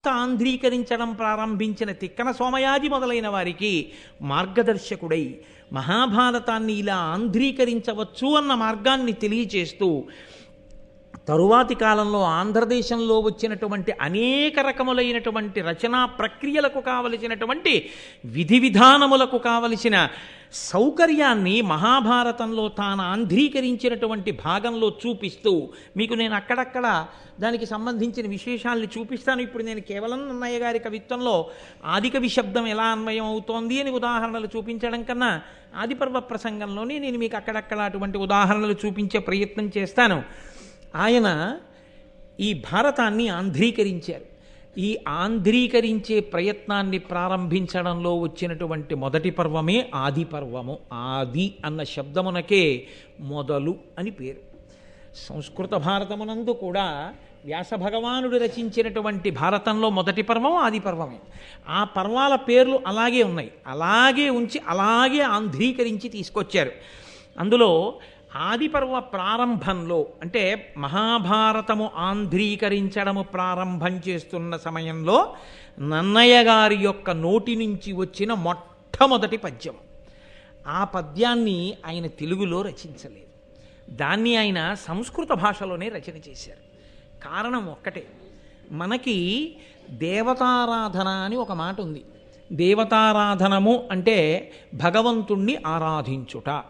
ఆంధ్రీకరించడం ప్రారంభించిన తిక్కన సోమయాజి మొదలైన వారికి మార్గదర్శకుడై మహాభారతాన్ని ఇలా ఆంధ్రీకరించవచ్చు అన్న మార్గాన్ని తెలియచేస్తూ తరువాతి కాలంలో ఆంధ్రదేశంలో వచ్చినటువంటి అనేక రకములైనటువంటి రచనా ప్రక్రియలకు కావలసినటువంటి విధి విధానములకు కావలసిన సౌకర్యాన్ని మహాభారతంలో తాను ఆంధ్రీకరించినటువంటి భాగంలో చూపిస్తూ మీకు నేను అక్కడక్కడ దానికి సంబంధించిన విశేషాల్ని చూపిస్తాను. ఇప్పుడు నేను కేవలం నన్నయ్య గారి కవిత్వంలో ఆదికవి శబ్దం ఎలా అన్వయం అవుతోంది అని ఉదాహరణలు చూపించడం కన్నా ఆదిపర్వ ప్రసంగంలోనే నేను మీకు అక్కడక్కడ అటువంటి ఉదాహరణలు చూపించే ప్రయత్నం చేస్తాను. ఆయన ఈ భారతాన్ని ఆంధ్రీకరించారు. ఈ ఆంధ్రీకరించే ప్రయత్నాన్ని ప్రారంభించడంలో వచ్చినటువంటి మొదటి పర్వమే ఆది పర్వము. ఆది అన్న శబ్దమునకే మొదలు అని పేరు. సంస్కృత భారతమునందు కూడా వ్యాస భగవానుడు రచించినటువంటి భారతంలో మొదటి పర్వం ఆది పర్వమే. ఆ పర్వాల పేర్లు అలాగే ఉన్నాయి. అలాగే ఉంచి అలాగే ఆంధ్రీకరించి తీసుకొచ్చారు. అందులో ఆదిపర్వ ప్రారంభంలో అంటే మహాభారతము ఆంధ్రీకరించడము ప్రారంభం చేస్తున్న సమయంలో నన్నయ్య గారి యొక్క నోటి నుంచి వచ్చిన మొట్టమొదటి పద్యం. ఆ పద్యాన్ని ఆయన తెలుగులో రచించలేదు. దాన్ని ఆయన సంస్కృత భాషలోనే రచన చేశారు. కారణం ఒక్కటే, మనకి దేవతారాధన అని ఒక మాట ఉంది. దేవతారాధనము అంటే భగవంతుణ్ణి ఆరాధించుట.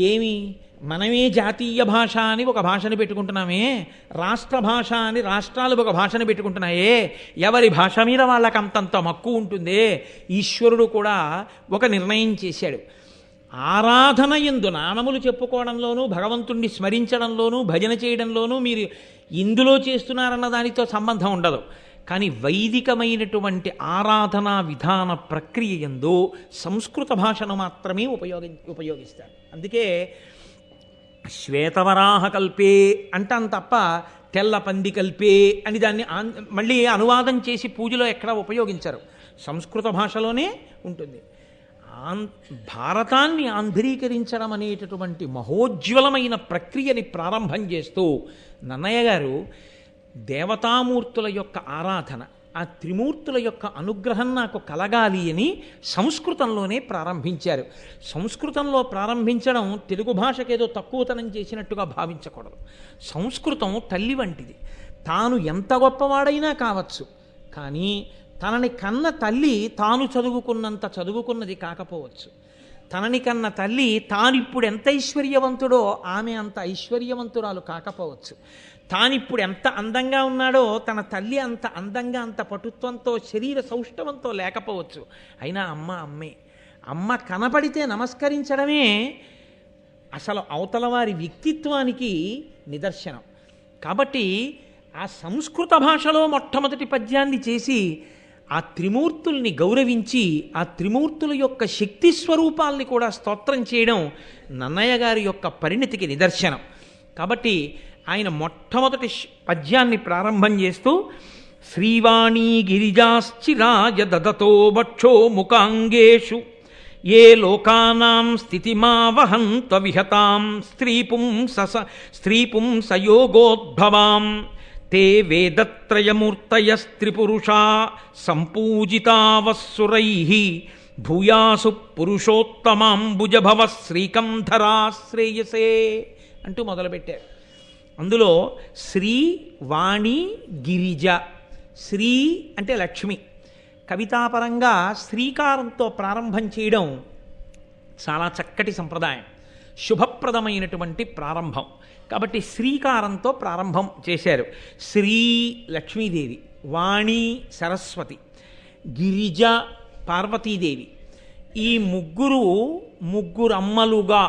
ఏమి మనమే జాతీయ భాష అని ఒక భాషను పెట్టుకుంటున్నామే, రాష్ట్ర భాష అని రాష్ట్రాలు ఒక భాషను పెట్టుకుంటున్నాయే, ఎవరి భాష మీద వాళ్ళకి అంతంత మక్కువ ఉంటుందే. ఈశ్వరుడు కూడా ఒక నిర్ణయం చేశాడు. ఆరాధన యందు నామములు చెప్పుకోవడంలోనూ భగవంతుణ్ణి స్మరించడంలోనూ భజన చేయడంలోనూ మీరు ఇందులో చేస్తున్నారన్న దానితో సంబంధం ఉండదు. కానీ వైదికమైనటువంటి ఆరాధనా విధాన ప్రక్రియ యందు సంస్కృత భాషను మాత్రమే ఉపయోగిస్తారు. అందుకే శ్వేతవరాహ కల్పే అంటాం తప్ప తెల్ల పంది కల్పే అని దాన్ని మళ్ళీ అనువాదం చేసి పూజలో ఎక్కడా ఉపయోగించరు. సంస్కృత భాషలోనే ఉంటుంది. భారతాన్ని ఆంధ్రీకరించడం అనేటటువంటి మహోజ్వలమైన ప్రక్రియని ప్రారంభం చేస్తూ నన్నయ్య గారు దేవతామూర్తుల యొక్క ఆరాధన, ఆ త్రిమూర్తుల యొక్క అనుగ్రహం నాకు కలగాలి అని సంస్కృతంలోనే ప్రారంభించారు. సంస్కృతంలో ప్రారంభించడం తెలుగు భాషకేదో తక్కువతనం చేసినట్టుగా భావించకూడదు. సంస్కృతం తల్లి వంటిది. తాను ఎంత గొప్పవాడైనా కావచ్చు, కానీ తనని కన్న తల్లి తాను చదువుకున్నంత చదువుకున్నది కాకపోవచ్చు. తనని కన్న తల్లి తానిప్పుడు ఎంత ఐశ్వర్యవంతుడో ఆమె అంత ఐశ్వర్యవంతురాలు కాకపోవచ్చు. తానిప్పుడు ఎంత అందంగా ఉన్నాడో తన తల్లి అంత అందంగా అంత పటుత్వంతో శరీర సౌష్ఠవంతో లేకపోవచ్చు. అయినా అమ్మ అమ్మే. అమ్మ కనపడితే నమస్కరించడమే అసలు అవతల వారి వ్యక్తిత్వానికి నిదర్శనం. కాబట్టి ఆ సంస్కృత భాషలో మొట్టమొదటి పద్యాన్ని చేసి ఆ త్రిమూర్తుల్ని గౌరవించి ఆ త్రిమూర్తుల యొక్క శక్తి స్వరూపాల్ని కూడా స్తోత్రం చేయడం నన్నయ్య గారి యొక్క పరిణతికి నిదర్శనం. కాబట్టి ఆయన మొట్టమొదటి పద్యాన్ని ప్రారంభం చేస్తూ శ్రీవాణీ గిరిజాశ్చిరాయ దదతో వక్షో ముఖాంగేషు ఏ లోకానాం స్థితిమావహంత విహతాం స్త్రీపుంసయోగోద్భవాం తే వేదత్రయమూర్తయస్త్రిపురుషా సంపూజితావస్సురైః భూయాసు పురుషోత్తమాంబుజభవ శ్రీకంధరాశ్రేయసే అంటూ మొదలుపెట్టారు. అందులో శ్రీ వాణి గిరిజ. శ్రీ అంటే లక్ష్మి. కవితాపరంగా శ్రీకారంతో ప్రారంభం చేయడం చాలా చక్కటి సంప్రదాయం, శుభప్రదమైనటువంటి ప్రారంభం. కాబట్టి శ్రీకారంతో ప్రారంభం చేశారు. శ్రీ లక్ష్మీదేవి, వాణి సరస్వతి, గిరిజ పార్వతీదేవి. ఈ ముగ్గురమ్మలుగా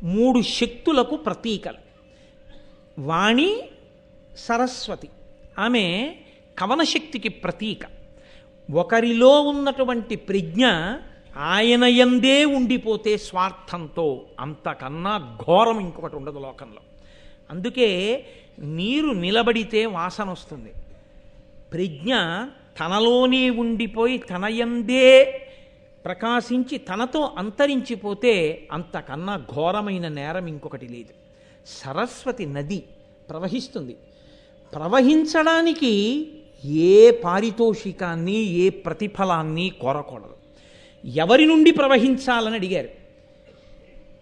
మూడు శక్తులకు ప్రతీకలు. వాణి సరస్వతి ఆమె కవనశక్తికి ప్రతీక. ఒకరిలో ఉన్నటువంటి ప్రజ్ఞ ఆయన యందే ఉండిపోతే స్వార్థంతో అంతకన్నా ఘోరం ఇంకొకటి ఉండదు లోకంలో. అందుకే నీరు నిలబడితే వాసన వస్తుంది. ప్రజ్ఞ తనలోనే ఉండిపోయి తన యందే ప్రకాశించి తనతో అంతరించిపోతే అంతకన్నా ఘోరమైన నేరం ఇంకొకటి లేదు. సరస్వతి నది ప్రవహిస్తుంది. ప్రవహించడానికి ఏ పారితోషికాన్ని ఏ ప్రతిఫలాన్ని కోరకూడదు. ఎవరి నుండి ప్రవహించాలని అడిగారు.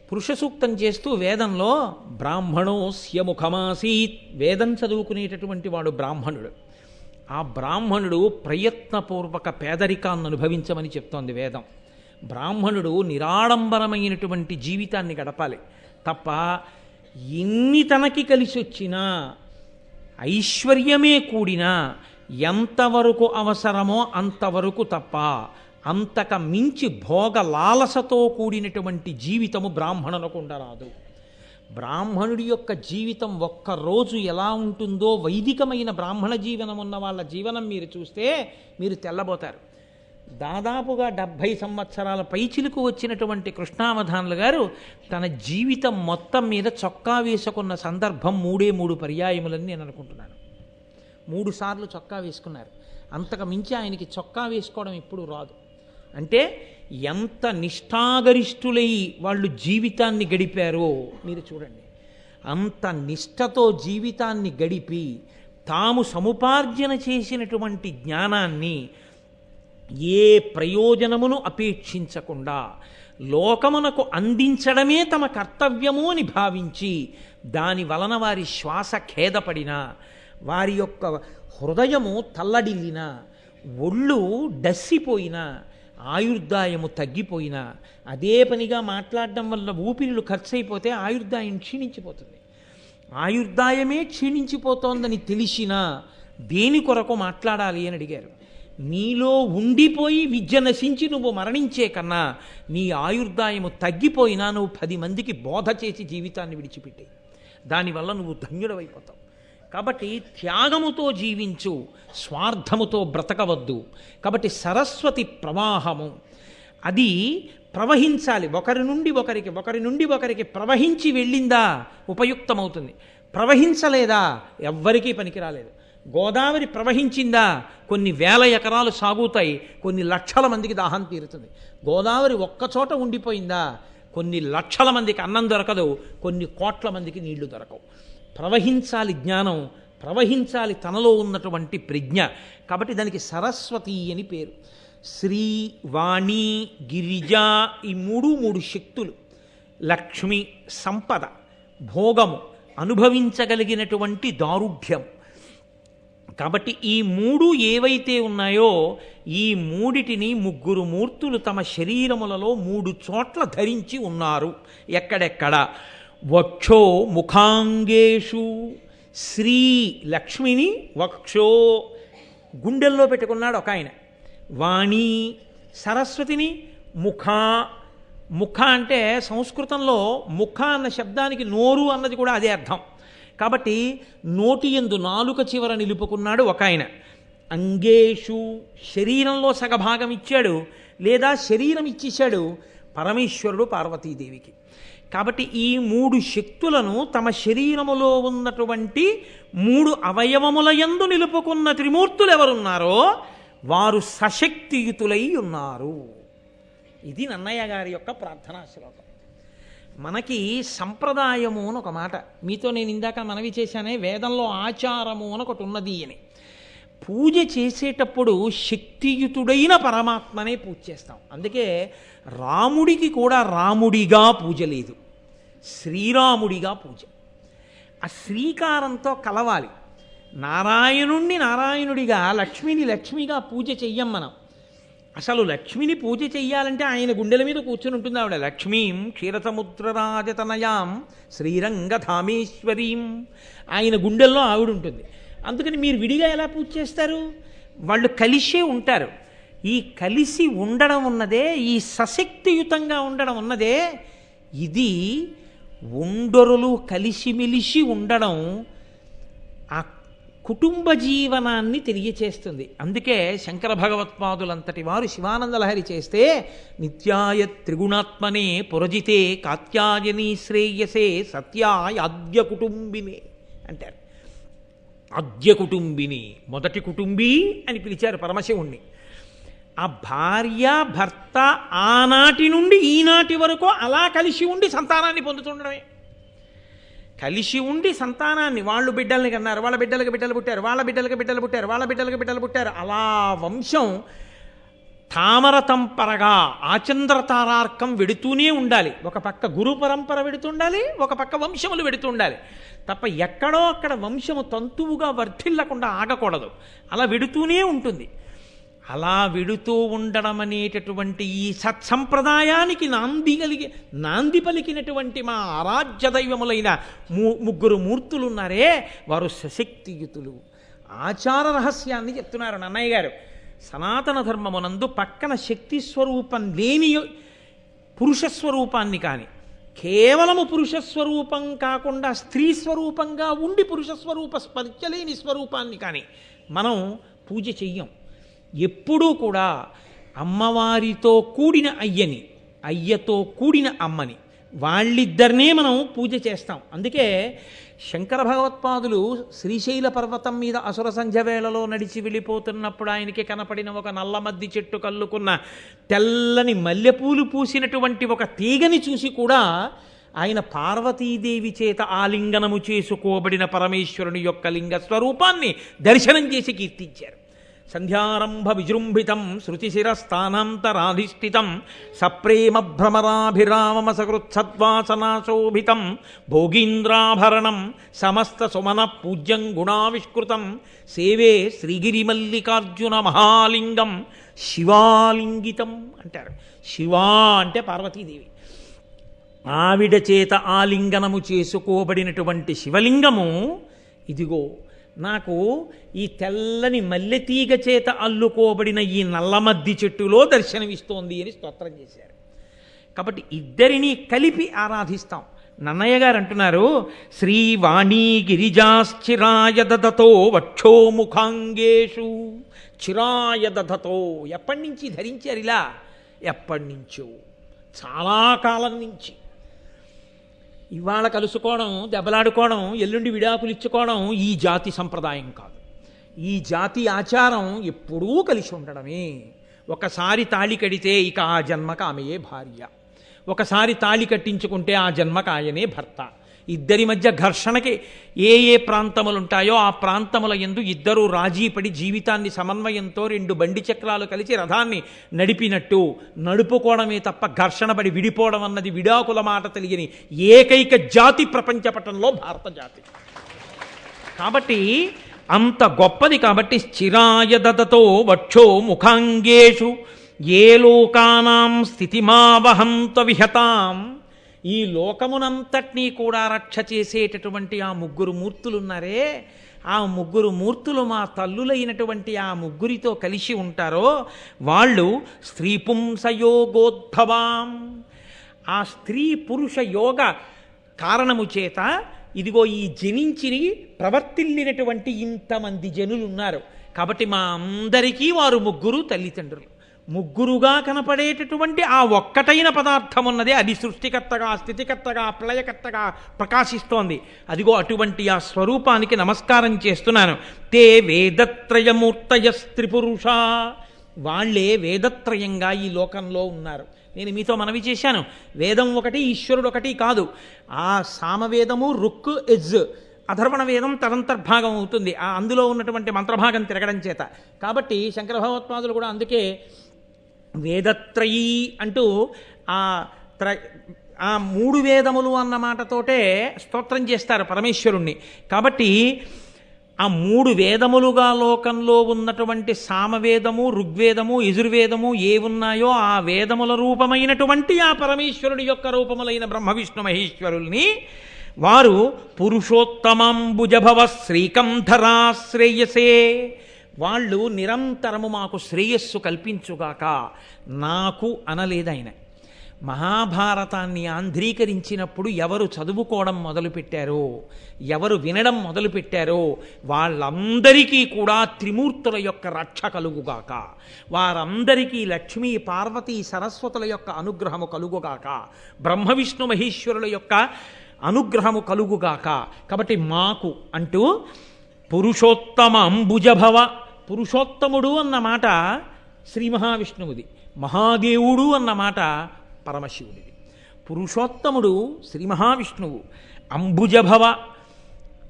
పురుష సూక్తం చేస్తూ వేదంలో బ్రాహ్మణోస్య ముఖమాసీత్, వేదం చదువుకునేటటువంటి వాడు బ్రాహ్మణుడు. ఆ బ్రాహ్మణుడు ప్రయత్నపూర్వక పేదరికాన్ని అనుభవించమని చెప్తోంది వేదం. బ్రాహ్మణుడు నిరాడంబరమైనటువంటి జీవితాన్ని గడపాలి తప్ప ఎన్ని తనకి కలిసి వచ్చినా ఐశ్వర్యమే కూడినా ఎంతవరకు అవసరమో అంతవరకు తప్ప అంతక మించి భోగ లాలసతో కూడినటువంటి జీవితము బ్రాహ్మణులకు ఉండరాదు. బ్రాహ్మణుడి యొక్క జీవితం ఒక్కరోజు ఎలా ఉంటుందో వైదికమైన బ్రాహ్మణ జీవనం ఉన్న వాళ్ళ జీవనం మీరు చూస్తే మీరు తెల్లబోతారు. దాదాపుగా 70 సంవత్సరాల పైచిలుకు వచ్చినటువంటి కృష్ణావధానులు గారు తన జీవితం మొత్తం మీద చొక్కా వేసుకున్న సందర్భం 3 పర్యాయములని నేను అనుకుంటున్నాను. 3 సార్లు చొక్కా వేసుకున్నారు. అంతకు మించి ఆయనకి చొక్కా వేసుకోవడం ఎప్పుడు రాదు. అంటే ఎంత నిష్ఠాగరిష్ఠులై వాళ్ళు జీవితాన్ని గడిపారో మీరు చూడండి. అంత నిష్ఠతో జీవితాన్ని గడిపి తాము సముపార్జన చేసినటువంటి జ్ఞానాన్ని ఏ ప్రయోజనమును అపేక్షించకుండా లోకమునకు అందించడమే తమ కర్తవ్యము అని భావించి దాని వలన వారి శ్వాస ఖేదపడినా, వారి యొక్క హృదయము తల్లడిల్లినా, ఒళ్ళు డస్సిపోయినా, ఆయుర్దాయము తగ్గిపోయినా, అదే పనిగా మాట్లాడడం వల్ల ఊపిరిలు ఖర్చయిపోతే ఆయుర్దాయం క్షీణించిపోతుంది. ఆయుర్దాయమే క్షీణించిపోతోందని తెలిసినా దేని కొరకు మాట్లాడాలి అని అడిగారు. నీలో ఉండిపోయి విద్య నశించి నువ్వు మరణించే కన్నా నీ ఆయుర్దాయము తగ్గిపోయినా నువ్వు 10 మందికి బోధ చేసి జీవితాన్ని విడిచిపెట్టే, దానివల్ల నువ్వు ధన్యుడవైపోతావు. కాబట్టి త్యాగముతో జీవించు, స్వార్థముతో బ్రతకవద్దు. కాబట్టి సరస్వతి ప్రవాహము అది ప్రవహించాలి. ఒకరి నుండి ఒకరికి ప్రవహించి వెళ్ళిందా ఉపయుక్తమవుతుంది. ప్రవహించలేదా ఎవ్వరికీ పనికిరాలేదు. గోదావరి ప్రవహించిందా కొన్ని వేల ఎకరాలు సాగుతాయి, కొన్ని లక్షల మందికి దాహం తీరుతుంది. గోదావరి ఒక్కచోట ఉండిపోయిందా కొన్ని లక్షల మందికి అన్నం దొరకదు, కొన్ని కోట్ల మందికి నీళ్లు దొరకవు. ప్రవహించాలి జ్ఞానం, ప్రవహించాలి తనలో ఉన్నటువంటి ప్రజ్ఞ. కాబట్టి దానికి సరస్వతి అని పేరు. శ్రీ, వాణి, గిరిజ ఈ మూడు శక్తులు. లక్ష్మి సంపద, భోగము, అనుభవించగలిగినటువంటి దారుఢ్యం. కాబట్టి ఈ 3 ఏవైతే ఉన్నాయో ఈ 3టిని 3 మూర్తులు తమ శరీరములలో 3 చోట్ల ధరించి ఉన్నారు. ఎక్కడెక్కడ? వక్షో ముఖాంగేషు. శ్రీ లక్ష్మిని వక్షో గుండెల్లో పెట్టుకున్నాడు ఒక ఆయన. వాణి సరస్వతిని ముఖ అంటే సంస్కృతంలో ముఖ అన్న శబ్దానికి నోరు అన్నది కూడా అదే అర్థం. కాబట్టి నోటి యందు నాలుక చివర నిలుపుకున్నాడు ఒక ఆయన. అంగేషు శరీరంలో సగభాగం ఇచ్చాడు, లేదా శరీరం ఇచ్చేశాడు పరమేశ్వరుడు పార్వతీదేవికి. కాబట్టి ఈ 3 శక్తులను తమ శరీరములో ఉన్నటువంటి 3 అవయవముల యందు నిలుపుకున్న త్రిమూర్తులు ఎవరున్నారో వారు సశక్తియుతులై ఉన్నారు. ఇది నన్నయ్య గారి యొక్క ప్రార్థనా శ్లోకం. మనకి సంప్రదాయము అని ఒక మాట మీతో నేను ఇందాక మనవి చేశానే, వేదంలో ఆచారము అని ఒకటి ఉన్నది అని. పూజ చేసేటప్పుడు శక్తియుతుడైన పరమాత్మనే పూజ చేస్తాం. అందుకే రాముడికి కూడా రాముడిగా పూజ లేదు, శ్రీరాముడిగా పూజ. ఆ శ్రీకారంతో కలవాలి. నారాయణుణ్ణి నారాయణుడిగా, లక్ష్మిని లక్ష్మిగా పూజ చెయ్యం మనం. అసలు లక్ష్మిని పూజ చెయ్యాలంటే ఆయన గుండెల మీద కూర్చుని ఉంటుంది ఆవిడ. లక్ష్మీం క్షీరసముద్రరాజతనయాం శ్రీరంగధామేశ్వరీం, ఆయన గుండెల్లో ఆవిడ ఉంటుంది. అందుకని మీరు విడిగా ఎలా పూజ చేస్తారు? వాళ్ళు కలిసే ఉంటారు. ఈ కలిసి ఉండడం ఉన్నదే, ఈ సశక్తియుతంగా ఉండడం ఉన్నదే, ఇది ఉండరులు కలిసిమెలిసి ఉండడం ఆ కుటుంబ జీవనాన్ని తెలియచేస్తుంది. అందుకే శంకర భగవత్పాదులంతటి వారు శివానందలహరి చేస్తే నిత్యాయ త్రిగుణాత్మనే పురజితే కాత్యాయని శ్రేయసే సత్యాయ ఆద్య కుటుంబినే అంటారు. ఆద్య కుటుంబిని, మొదటి కుటుంబీ అని పిలిచారు పరమశివుణ్ణి. ఆ భార్య భర్త ఆనాటి నుండి ఈనాటి వరకు అలా కలిసి ఉండి సంతానాన్ని పొందుతుండడమే. కలిసి ఉండి సంతానాన్ని, వాళ్ళు బిడ్డల్ని కన్నారు, వాళ్ళ బిడ్డలకు బిడ్డలు పుట్టారు, వాళ్ళ బిడ్డలకు బిడ్డలు పుట్టారు, వాళ్ళ బిడ్డలకు బిడ్డలు పుట్టారు. అలా వంశం తామర తంపరగా ఆచంద్ర తారార్కం వెడుతూనే ఉండాలి. ఒక పక్క గురు పరంపర వెడుతుండాలి, ఒక పక్క వంశములు వెడుతుండాలి. తప్ప ఎక్కడో అక్కడ వంశము తంతువుగా వర్ధిల్లకుండా ఆగకూడదు. అలా వెడుతూనే ఉంటుంది. అలా వెడుతూ ఉండడం అనేటటువంటి ఈ సత్సంప్రదాయానికి నాంది పలికినటువంటి మా ఆరాధ్య దైవములైన ముగ్గురు మూర్తులున్నారే, వారు సశక్తియుతులు. ఆచార రహస్యాన్ని చెప్తున్నారు నన్నయ్య గారు. సనాతన ధర్మమునందు పక్కన శక్తి స్వరూపం లేని పురుషస్వరూపాన్ని కానీ, కేవలము పురుషస్వరూపం కాకుండా స్త్రీ స్వరూపంగా ఉండి పురుషస్వరూప స్పర్శలేని స్వరూపాన్ని కానీ మనం పూజ చెయ్యం. ఎప్పుడూ కూడా అమ్మవారితో కూడిన అయ్యని, అయ్యతో కూడిన అమ్మని, వాళ్ళిద్దరినే మనం పూజ చేస్తాం. అందుకే శంకర భగవత్పాదులు శ్రీశైల పర్వతం మీద అసుర సంధ్య వేళలో నడిచి వెళ్ళిపోతున్నప్పుడు ఆయనకి కనపడిన ఒక నల్లమద్ది చెట్టు కల్లుకున్న తెల్లని మల్లెపూలు పూసినటువంటి ఒక తీగని చూసి కూడా ఆయన పార్వతీదేవి చేత ఆలింగనము చేసుకోబడిన పరమేశ్వరుని యొక్క లింగ స్వరూపాన్ని దర్శనం చేసి కీర్తించారు. సంధ్యారంభ విజృంభితం శృతిశిరస్థానాంతరాధిష్ఠితం సప్రేమ భ్రమరాభిరామమసకృత్సద్వాసనాశోభితం భోగీంద్రాభరణం సమస్త సుమన పూజ్యం గుణావిష్కృతం సేవే శ్రీగిరిమల్లికార్జున మహాలింగం శివాలింగితం అంటారు. శివా అంటే పార్వతీదేవి. ఆవిడ చేత ఆలింగనము చేసుకోబడినటువంటి శివలింగము ఇదిగో నాకు ఈ తెల్లని మల్లెతీగ చేత అల్లుకోబడిన ఈ నల్లమద్ది చెట్టులో దర్శనమిస్తోంది అని స్తోత్రం చేశారు. కాబట్టి ఇద్దరినీ కలిపి ఆరాధిస్తాం. నన్నయ్య గారు అంటున్నారు, శ్రీవాణీ గిరిజాశ్చిరాయ దదతో వక్షోముఖాంగేషు. చిరాయ దదతో ఎప్పటి నుంచి ధరించారు ఇలా? ఎప్పటి నుంచో, చాలా కాలం నుంచి. ఇవాళ కలుసుకోవడం, దెబ్బలాడుకోవడం, ఎల్లుండి విడాకులు ఇచ్చుకోవడం ఈ జాతి సంప్రదాయం కాదు. ఈ జాతి ఆచారం ఎప్పుడూ కలిసి ఉండడమే. ఒకసారి తాళి కడితే ఇక ఆ జన్మకు ఆమెయే భార్య, ఒకసారి తాళి కట్టించుకుంటే ఆ జన్మకు ఆయనే భర్త. ఇద్దరి మధ్య ఘర్షణకి ఏ ఏ ప్రాంతములు ఉంటాయో ఆ ప్రాంతముల యందు ఇద్దరూ రాజీపడి జీవితాన్ని సమన్వయంతో రెండు బండి చక్రాలు కలిసి రథాన్ని నడిపినట్టు నడుపుకోవడమే తప్ప ఘర్షణ పడి విడిపోవడం అన్నది విడాకుల మాట తెలియని ఏకైక జాతి ప్రపంచపటంలో భారత జాతి. కాబట్టి అంత గొప్పది. కాబట్టి స్థిరాయ దదతో వక్షో ముఖాంగేషు ఏ లోకానాం స్థితిమావహంత విహతాం. ఈ లోకమునంతటినీ కూడా రక్ష చేసేటటువంటి ఆ ముగ్గురు మూర్తులున్నారే, ఆ ముగ్గురు మూర్తులు మా తల్లులైనటువంటి ఆ ముగ్గురితో కలిసి ఉంటారో వాళ్ళు స్త్రీ పుంసయోగోద్భవాం. ఆ స్త్రీ పురుష యోగ కారణము చేత ఇదిగో ఈ జనించి ప్రవర్తిల్లినటువంటి ఇంతమంది జనులు ఉన్నారు. కాబట్టి మా అందరికీ వారు ముగ్గురు తల్లిదండ్రులు. ముగ్గురుగా కనపడేటటువంటి ఆ ఒక్కటైన పదార్థం ఉన్నది, అది సృష్టికర్తగా, స్థితికర్తగా, ప్రళయకర్తగా ప్రకాశిస్తోంది. అదిగో అటువంటి ఆ స్వరూపానికి నమస్కారం చేస్తున్నాను. తే వేదత్రయమూర్తయ స్త్రీపురుష. వాళ్లే వేదత్రయంగా ఈ లోకంలో ఉన్నారు. నేను మీతో మనవి చేశాను, వేదం ఒకటి, ఈశ్వరుడు ఒకటి కాదు. ఆ సామవేదము, రుక్, యజ్, అధర్వణ వేదం తదంతర్భాగం అవుతుంది అందులో ఉన్నటువంటి మంత్రభాగం తిరగడం చేత. కాబట్టి శంకర భగవత్పాదులు కూడా అందుకే వేదత్రయీ అంటూ ఆ మూడు వేదములు అన్న మాటతోటే స్తోత్రం చేస్తారు పరమేశ్వరుణ్ణి. కాబట్టి ఆ మూడు వేదములుగా లోకంలో ఉన్నటువంటి సామవేదము, ఋగ్వేదము, యజుర్వేదము ఏ ఉన్నాయో ఆ వేదముల రూపమైనటువంటి ఆ పరమేశ్వరుడి యొక్క రూపములైన బ్రహ్మ విష్ణు మహేశ్వరుల్ని వారు పురుషోత్తమాంబుజభవ శ్రీకంధరా శ్రేయసే. వాళ్ళు నిరంతరము మాకు శ్రేయస్సు కల్పించుగాక. నాకు అనలేదాయన. మహాభారతాన్ని ఆంధ్రీకరించినప్పుడు ఎవరు చదువుకోవడం మొదలుపెట్టారో, ఎవరు వినడం మొదలుపెట్టారో వాళ్ళందరికీ కూడా త్రిమూర్తుల యొక్క రక్ష కలుగుగాక. వారందరికీ లక్ష్మీ పార్వతీ సరస్వతుల యొక్క అనుగ్రహము కలుగుగాక. బ్రహ్మ విష్ణు మహేశ్వరుల యొక్క అనుగ్రహము కలుగుగాక. కాబట్టి మాకు అంటూ పురుషోత్తమ అంబుజభవ. పురుషోత్తముడు అన్న మాట శ్రీ మహావిష్ణువుది, మహాదేవుడు అన్న మాట పరమశివుడిది. పురుషోత్తముడు శ్రీ మహావిష్ణువు, అంబుజభవ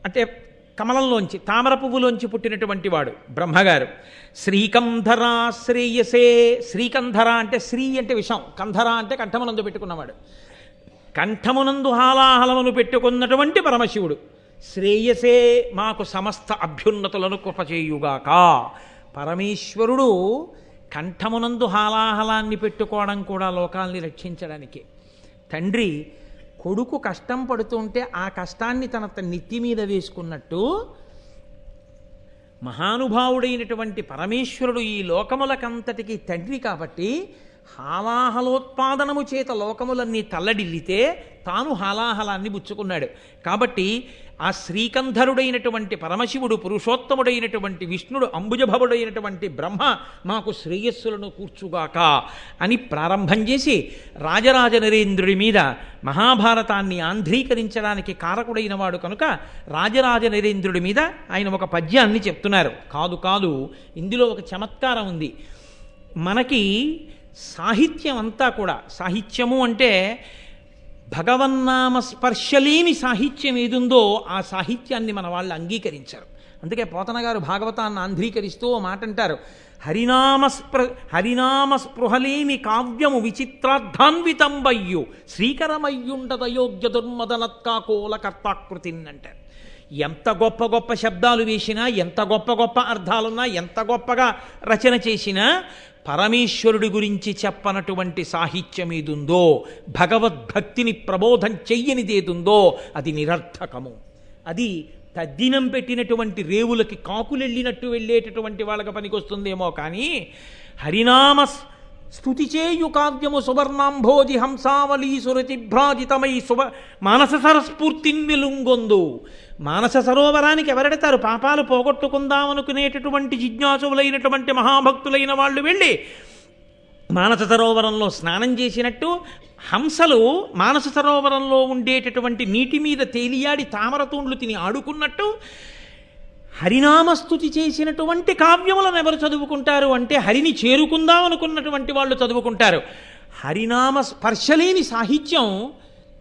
అంటే కమలంలోంచి తామర పువ్వులోంచి పుట్టినటువంటి వాడు బ్రహ్మగారు. శ్రీకంధర శ్రేయసే, శ్రీకంధర అంటే శ్రీ అంటే విషం, కంధర అంటే కంఠమునందు పెట్టుకున్నవాడు. కంఠమునందు హాలాహలమును పెట్టుకున్నటువంటి పరమశివుడు. శ్రేయసే మాకు సమస్త అభ్యున్నతులను కృపచేయుగాక. పరమేశ్వరుడు కంఠమునందు హాలాహలాన్ని పెట్టుకోవడం కూడా లోకాల్ని రక్షించడానికి. తండ్రి కొడుకు కష్టం పడుతుంటే ఆ కష్టాన్ని తన నెత్తి మీద వేసుకున్నట్టు మహానుభావుడైనటువంటి పరమేశ్వరుడు ఈ లోకములకంతటికి తండ్రి కాబట్టి హాలాహలోత్పాదనము చేత లోకములన్నీ తల్లడిల్లితే తాను హాలాహలాన్ని పుచ్చుకున్నాడు. కాబట్టి ఆ శ్రీకంధరుడైనటువంటి పరమశివుడు, పురుషోత్తముడైనటువంటి విష్ణుడు, అంబుజభవుడైనటువంటి బ్రహ్మ మాకు శ్రేయస్సులను కూర్చుగాక అని ప్రారంభం చేసి రాజరాజ నరేంద్రుడి మీద మహాభారతాన్ని ఆంధ్రీకరించడానికి కారకుడైన వాడు కనుక రాజరాజ నరేంద్రుడి మీద ఆయన ఒక పద్యాన్ని చెప్తున్నారు. కాదు కాదు, ఇందులో ఒక చమత్కారం ఉంది. మనకి సాహిత్యం అంతా కూడా, సాహిత్యము అంటే భగవన్నామ స్పర్శలేని సాహిత్యం ఏదుందో ఆ సాహిత్యాన్ని మన వాళ్ళు అంగీకరించారు. అందుకే పోతన గారు భాగవతాన్ని ఆంధ్రీకరిస్తూ ఓ మాట అంటారు, హరినామ స్పృహలేని కావ్యము విచిత్రార్థాన్వితంబయ్యు శ్రీకరమయ్యుండదయోగ్య దుర్మదనత్కాకోల కర్తాకృతిని అంటారు. ఎంత గొప్ప గొప్ప శబ్దాలు వేసినా, ఎంత గొప్ప గొప్ప అర్థాలున్నా, ఎంత గొప్పగా రచన చేసినా పరమేశ్వరుడి గురించి చెప్పనటువంటి సాహిత్యం ఏదుందో, భగవద్భక్తిని ప్రబోధం చెయ్యనిదేదుందో అది నిరర్థకము. అది తద్దినం పెట్టినటువంటి రేవులకి కాకులెళ్ళినట్టు వెళ్ళేటటువంటి వాళ్ళకి పనికొస్తుందేమో కానీ హరినామ స్తుతి చేయు కావ్యము సువర్ణాంభోజి హంసావళీ సురతిభ్రాజితమై మానస సరస్ఫూర్తిన్ వెలుంగొందు. మానస సరోవరానికి ఎవరెడతారు? పాపాలు పోగొట్టుకుందామనుకునేటటువంటి జిజ్ఞాసువులైనటువంటి మహాభక్తులైన వాళ్ళు వెళ్ళి మానస సరోవరంలో స్నానం చేసినట్టు హంసలు మానస సరోవరంలో ఉండేటటువంటి నీటి మీద తేలియాడి తామరతూండ్లు తిని ఆడుకున్నట్టు హరినామస్తుతి చేసినటువంటి కావ్యములను ఎవరు చదువుకుంటారు అంటే హరిని చేరుకుందాం అనుకున్నటువంటి వాళ్ళు చదువుకుంటారు. హరినామ స్పర్శలేని సాహిత్యం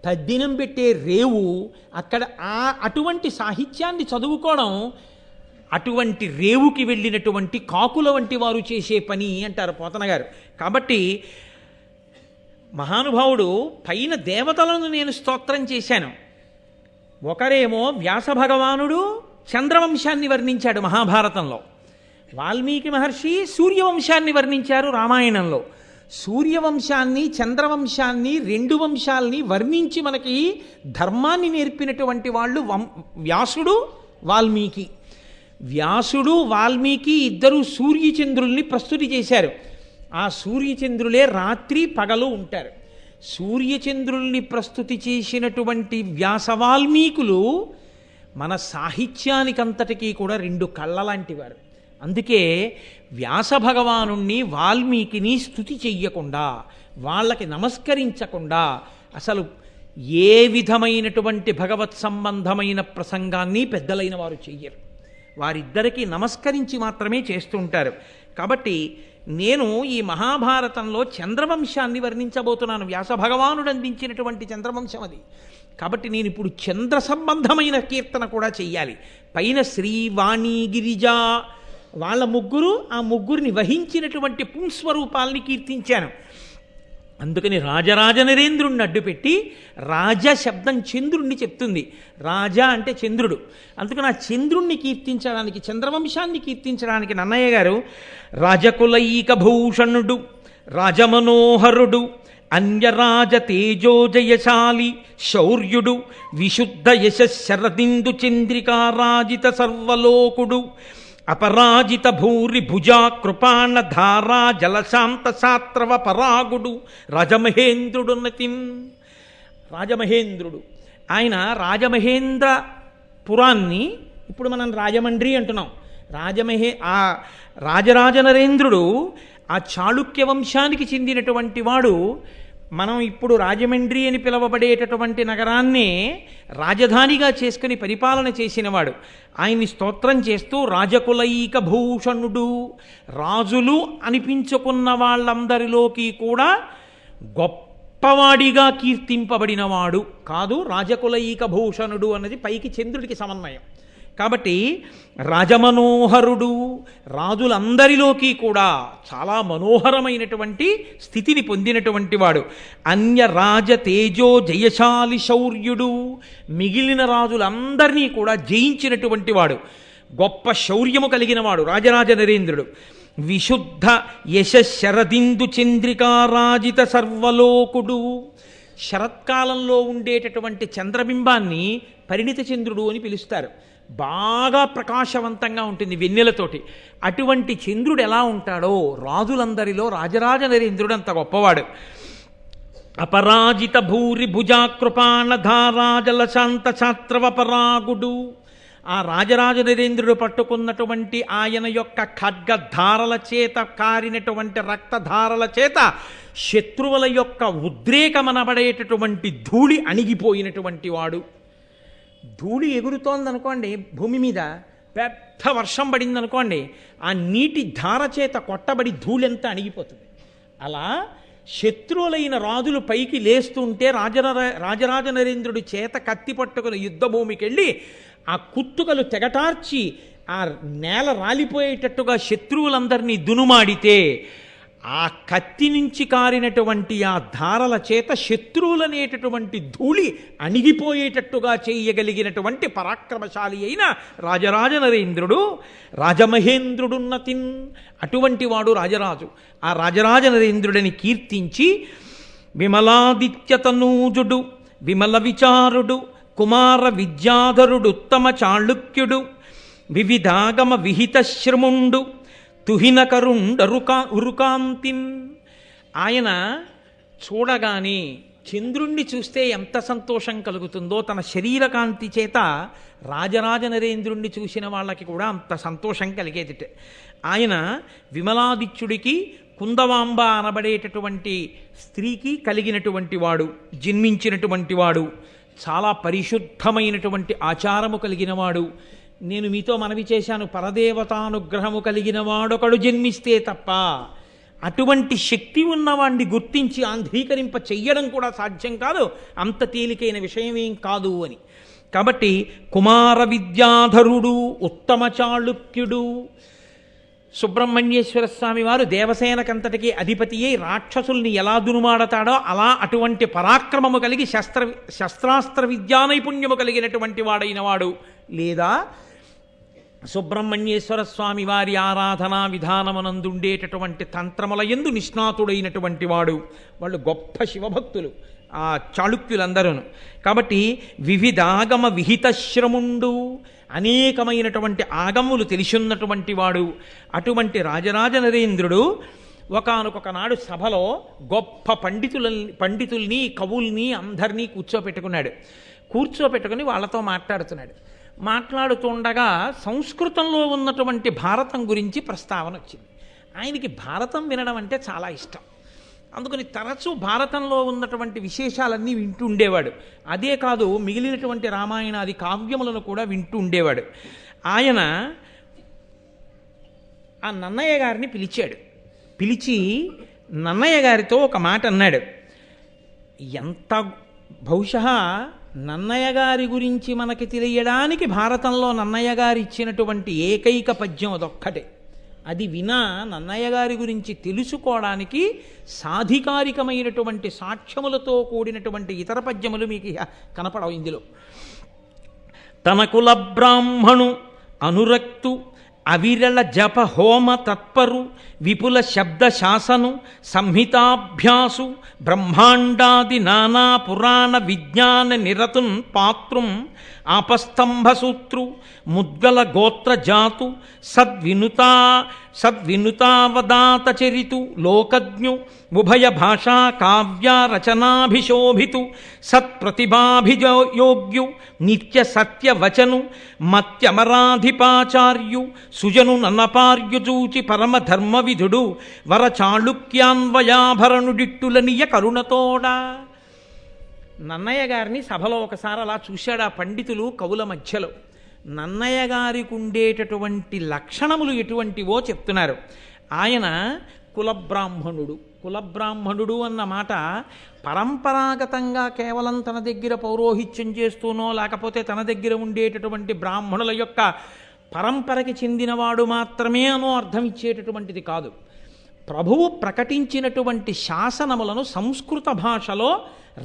తద్దినం పెట్టే రేవు, అక్కడ అటువంటి సాహిత్యాన్ని చదువుకోవడం అటువంటి రేవుకి వెళ్ళినటువంటి కాకుల వంటి వారు చేసే పని అంటారు పోతన గారు. కాబట్టి మహానుభావుడు పైన దేవతలను నేను స్తోత్రం చేశాను. ఒకరేమో వ్యాస భగవానుడు చంద్రవంశాన్ని వర్ణించాడు మహాభారతంలో, వాల్మీకి మహర్షి సూర్యవంశాన్ని వర్ణించారు రామాయణంలో. సూర్యవంశాన్ని చంద్రవంశాన్ని రెండు వంశాల్ని వర్ణించి మనకి ధర్మాన్ని నేర్పినటువంటి వాళ్ళు వ్యాసుడు వాల్మీకి. వ్యాసుడు వాల్మీకి ఇద్దరు సూర్యచంద్రుల్ని ప్రస్తుతి చేశారు. ఆ సూర్యచంద్రులే రాత్రి పగలు ఉంటారు. సూర్యచంద్రుల్ని ప్రస్తుతి చేసినటువంటి వ్యాస వాల్మీకులు మన సాహిత్యానికంతటికీ కూడా రెండు కళ్ళ లాంటి వారు. అందుకే వ్యాస భగవానుణ్ణి వాల్మీకిని స్తుతి చెయ్యకుండా, వాళ్ళకి నమస్కరించకుండా అసలు ఏ విధమైనటువంటి భగవత్ సంబంధమైన ప్రసంగాన్ని పెద్దలైన వారు చెయ్యరు. వారిద్దరికీ నమస్కరించి మాత్రమే చేస్తుంటారు. కాబట్టి నేను ఈ మహాభారతంలో చంద్రవంశాన్ని వర్ణించబోతున్నాను. వ్యాస భగవానుడు అందించినటువంటి చంద్రవంశం అది. కాబట్టి నేను ఇప్పుడు చంద్ర సంబంధమైన కీర్తన కూడా చెయ్యాలి. పైన శ్రీ వాణి గిరిజ వాళ్ళ ముగ్గురు, ఆ ముగ్గురిని వహించినటువంటి పుంస్వరూపాల్ని కీర్తించాను. అందుకని రాజరాజ నరేంద్రుణ్ణి అడ్డుపెట్టి రాజ శబ్దం చంద్రుణ్ణి చెప్తుంది. రాజా అంటే చంద్రుడు. అందుకని ఆ చంద్రుణ్ణి కీర్తించడానికి, చంద్రవంశాన్ని కీర్తించడానికి నన్నయ్య గారు రాజకులైక భూషణుడు రాజమనోహరుడు అన్యరాజ తేజోజయశాలి శౌర్యుడు విశుద్ధ యశరదిందు చంద్రికారాజిత సర్వలోకుడు అపరాజిత భూరి భుజా కృపాణ ధారా జలశాంత శాత్రవ పరాగుడు రాజమహేంద్రుడు నతిం. రాజమహేంద్రుడు ఆయన రాజమహేంద్రపురాన్ని ఇప్పుడు మనం రాజమండ్రి అంటున్నాం. ఆ రాజరాజ నరేంద్రుడు ఆ చాళుక్య వంశానికి చెందినటువంటి వాడు. మనం ఇప్పుడు రాజమండ్రి అని పిలువబడేటటువంటి నగరాన్నే రాజధానిగా చేసుకుని పరిపాలన చేసినవాడు. ఆయన్ని స్తోత్రం చేస్తూ రాజకులైక భూషణుడు, రాజులు అనిపించుకున్న వాళ్ళందరిలోకి కూడా గొప్ప గొప్పవాడిగా కీర్తింపబడినవాడు కాదు, రాజకులైక భూషణుడు అన్నది పైకి చంద్రుడికి సమన్వయం. కాబట్టి రాజమనోహరుడు, రాజులందరిలోకి కూడా చాలా మనోహరమైనటువంటి స్థితిని పొందినటువంటి వాడు. అన్య రాజ తేజో జయశాలి శౌర్యుడు, మిగిలిన రాజులందరినీ కూడా జయించినటువంటి వాడు, గొప్ప శౌర్యము కలిగిన వాడు రాజరాజ నరేంద్రుడు. విశుద్ధ యశశరదిందు చంద్రికారాజిత సర్వలోకుడు, శరత్కాలంలో ఉండేటటువంటి చంద్రబింబాన్ని పరిణిత చంద్రుడు అని పిలుస్తారు. బాగా ప్రకాశవంతంగా ఉంటుంది వెన్నెలతోటి. అటువంటి చంద్రుడు ఎలా ఉంటాడో రాజులందరిలో రాజరాజ నరేంద్రుడు అంత గొప్పవాడు. అపరాజిత భూరి భుజాకృపాణ ధారాజల శాంత ఛాత్రవపరాగుడు, ఆ రాజరాజ నరేంద్రుడు పట్టుకున్నటువంటి ఆయన యొక్క ఖడ్గధారల చేత కారినటువంటి రక్తధారల చేత శత్రువుల యొక్క ఉద్రేకమనబడేటటువంటి ధూళి అణిగిపోయినటువంటి వాడు. ధూళి ఎగురుతోందనుకోండి, భూమి మీద పెద్ద వర్షం పడిందనుకోండి, ఆ నీటి ధార చేత కొట్టబడి ధూళంతా అణిగిపోతుంది. అలా శత్రువులైన రాజులు పైకి లేస్తుంటే రాజరాజ నరేంద్రుడి చేత కత్తి పట్టుకుని యుద్ధభూమికి వెళ్ళి ఆ కుత్తుకలు తెగటార్చి ఆ నేల రాలిపోయేటట్టుగా శత్రువులందరినీ దునుమాడితే ఆ కత్తి నుంచి కారినటువంటి ఆ ధారల చేత శత్రువులనేటటువంటి ధూళి అణిగిపోయేటట్టుగా చేయగలిగినటువంటి పరాక్రమశాలి అయిన రాజరాజ నరేంద్రుడు. రాజమహేంద్రుడున్నతిన్, అటువంటి వాడు రాజరాజు. ఆ రాజరాజ నరేంద్రుడిని కీర్తించి విమలాదిత్యతనూజుడు, విమల విచారుడు, కుమార విద్యాధరుడు, ఉత్తమ చాళుక్యుడు, వివిధాగమ విహితశ్రముండు, ఉరుకాంతిన్. ఆయన చూడగానే చంద్రుణ్ణి చూస్తే ఎంత సంతోషం కలుగుతుందో తన శరీరకాంతి చేత రాజరాజ నరేంద్రుణ్ణి చూసిన వాళ్ళకి కూడా అంత సంతోషం కలిగేదిట. ఆయన విమలాదిత్యుడికి కుందవాంబ అనబడేటటువంటి స్త్రీకి కలిగినటువంటి వాడు, జన్మించినటువంటి వాడు, చాలా పరిశుద్ధమైనటువంటి ఆచారము కలిగిన వాడు. నేను మీతో మనవి చేశాను, పరదేవతానుగ్రహము కలిగిన వాడొకడు జన్మిస్తే తప్ప అటువంటి శక్తి ఉన్నవాడిని గుర్తించి ఆంధ్రీకరింప చెయ్యడం కూడా సాధ్యం కాదు, అంత తేలికైన విషయమేం కాదు అని. కాబట్టి కుమార విద్యాధరుడు, ఉత్తమ చాళుక్యుడు. సుబ్రహ్మణ్యేశ్వర స్వామి వారు దేవసేనకంతటికి అధిపతి అయి రాక్షసుల్ని ఎలా దునుమాడతాడో అలా అటువంటి పరాక్రమము కలిగి శస్త్రాస్త్ర విద్యా నైపుణ్యము కలిగినటువంటి వాడైన వాడు. లేదా సుబ్రహ్మణ్యేశ్వర స్వామి వారి ఆరాధనా విధానమునందుండేటటువంటి తంత్రముల యందు నిష్ణాతుడైనటువంటి వాడు. వాళ్ళు గొప్ప శివభక్తులు ఆ చాళుక్యులందరూ. కాబట్టి వివిధాగమ విహితశ్రముండు, అనేకమైనటువంటి ఆగములు తెలిసున్నటువంటి వాడు. అటువంటి రాజరాజ నరేంద్రుడు ఒకానొకనాడు సభలో గొప్ప పండితుల్ని కవుల్ని అందరినీ కూర్చోపెట్టుకుని వాళ్ళతో మాట్లాడుతుండగా సంస్కృతంలో ఉన్నటువంటి భారతం గురించి ప్రస్తావన వచ్చింది. ఆయనకి భారతం వినడం అంటే చాలా ఇష్టం. అందుకని తరచూ భారతంలో ఉన్నటువంటి విశేషాలన్నీ వింటూ ఉండేవాడు. అదే కాదు, మిగిలినటువంటి రామాయణాది కావ్యములను కూడా వింటూ ఉండేవాడు. ఆయన ఆ నన్నయ్య గారిని పిలిచి నన్నయ్య గారితో ఒక మాట అన్నాడు. ఎంత బహుశా నన్నయ్య గారి గురించి మనకి తెలియడానికి భారతంలో నన్నయ్య గారు ఇచ్చినటువంటి ఏకైక పద్యం అదొక్కటే. అది వినా నన్నయ్య గారి గురించి తెలుసుకోవడానికి సాధికారికమైనటువంటి సాక్ష్యములతో కూడినటువంటి ఇతర పద్యములు మీకు కనపడవు ఇందులో. తన కుల బ్రాహ్మణు అనురక్తు అవిరళ జప హోమ తత్పరు విపుల శబ్ద శాసను సంహితాభ్యాసు బ్రహ్మాండాది నానా పురాణ విజ్ఞాన నిరతున్ పాత్రం ఆపస్తంభసూత్రు ముద్గల గోత్ర జాతు సద్వినుతావదాత చరితు లోకజ్ఞు ఉభయ భాషా కావ్య రచనాభిశోభితు సత్ప్రతిభాభియోగ్యు నిత్య సత్యవచను మత్యమరాధిపాచార్యు సుజను నన్నపార్యుజూచి పరమధర్మ విధుడు వర చాళుక్యాన్వయాభరణుడిట్టులనియ కరుణతోడా. నన్నయ్య గారిని సభలో ఒకసారి అలా చూశాడు ఆ పండితులు కవుల మధ్యలో. నన్నయ్య గారికి ఉండేటటువంటి లక్షణములు ఎటువంటివో చెప్తున్నారు. ఆయన కులబ్రాహ్మణుడు. కులబ్రాహ్మణుడు అన్న మాట పరంపరాగతంగా కేవలం తన దగ్గర పౌరోహిత్యం చేస్తూనో లేకపోతే తన దగ్గర ఉండేటటువంటి బ్రాహ్మణుల యొక్క పరంపరకి చెందినవాడు మాత్రమే అనో అర్థం ఇచ్చేటటువంటిది కాదు. ప్రభువు ప్రకటించినటువంటి శాసనములను సంస్కృత భాషలో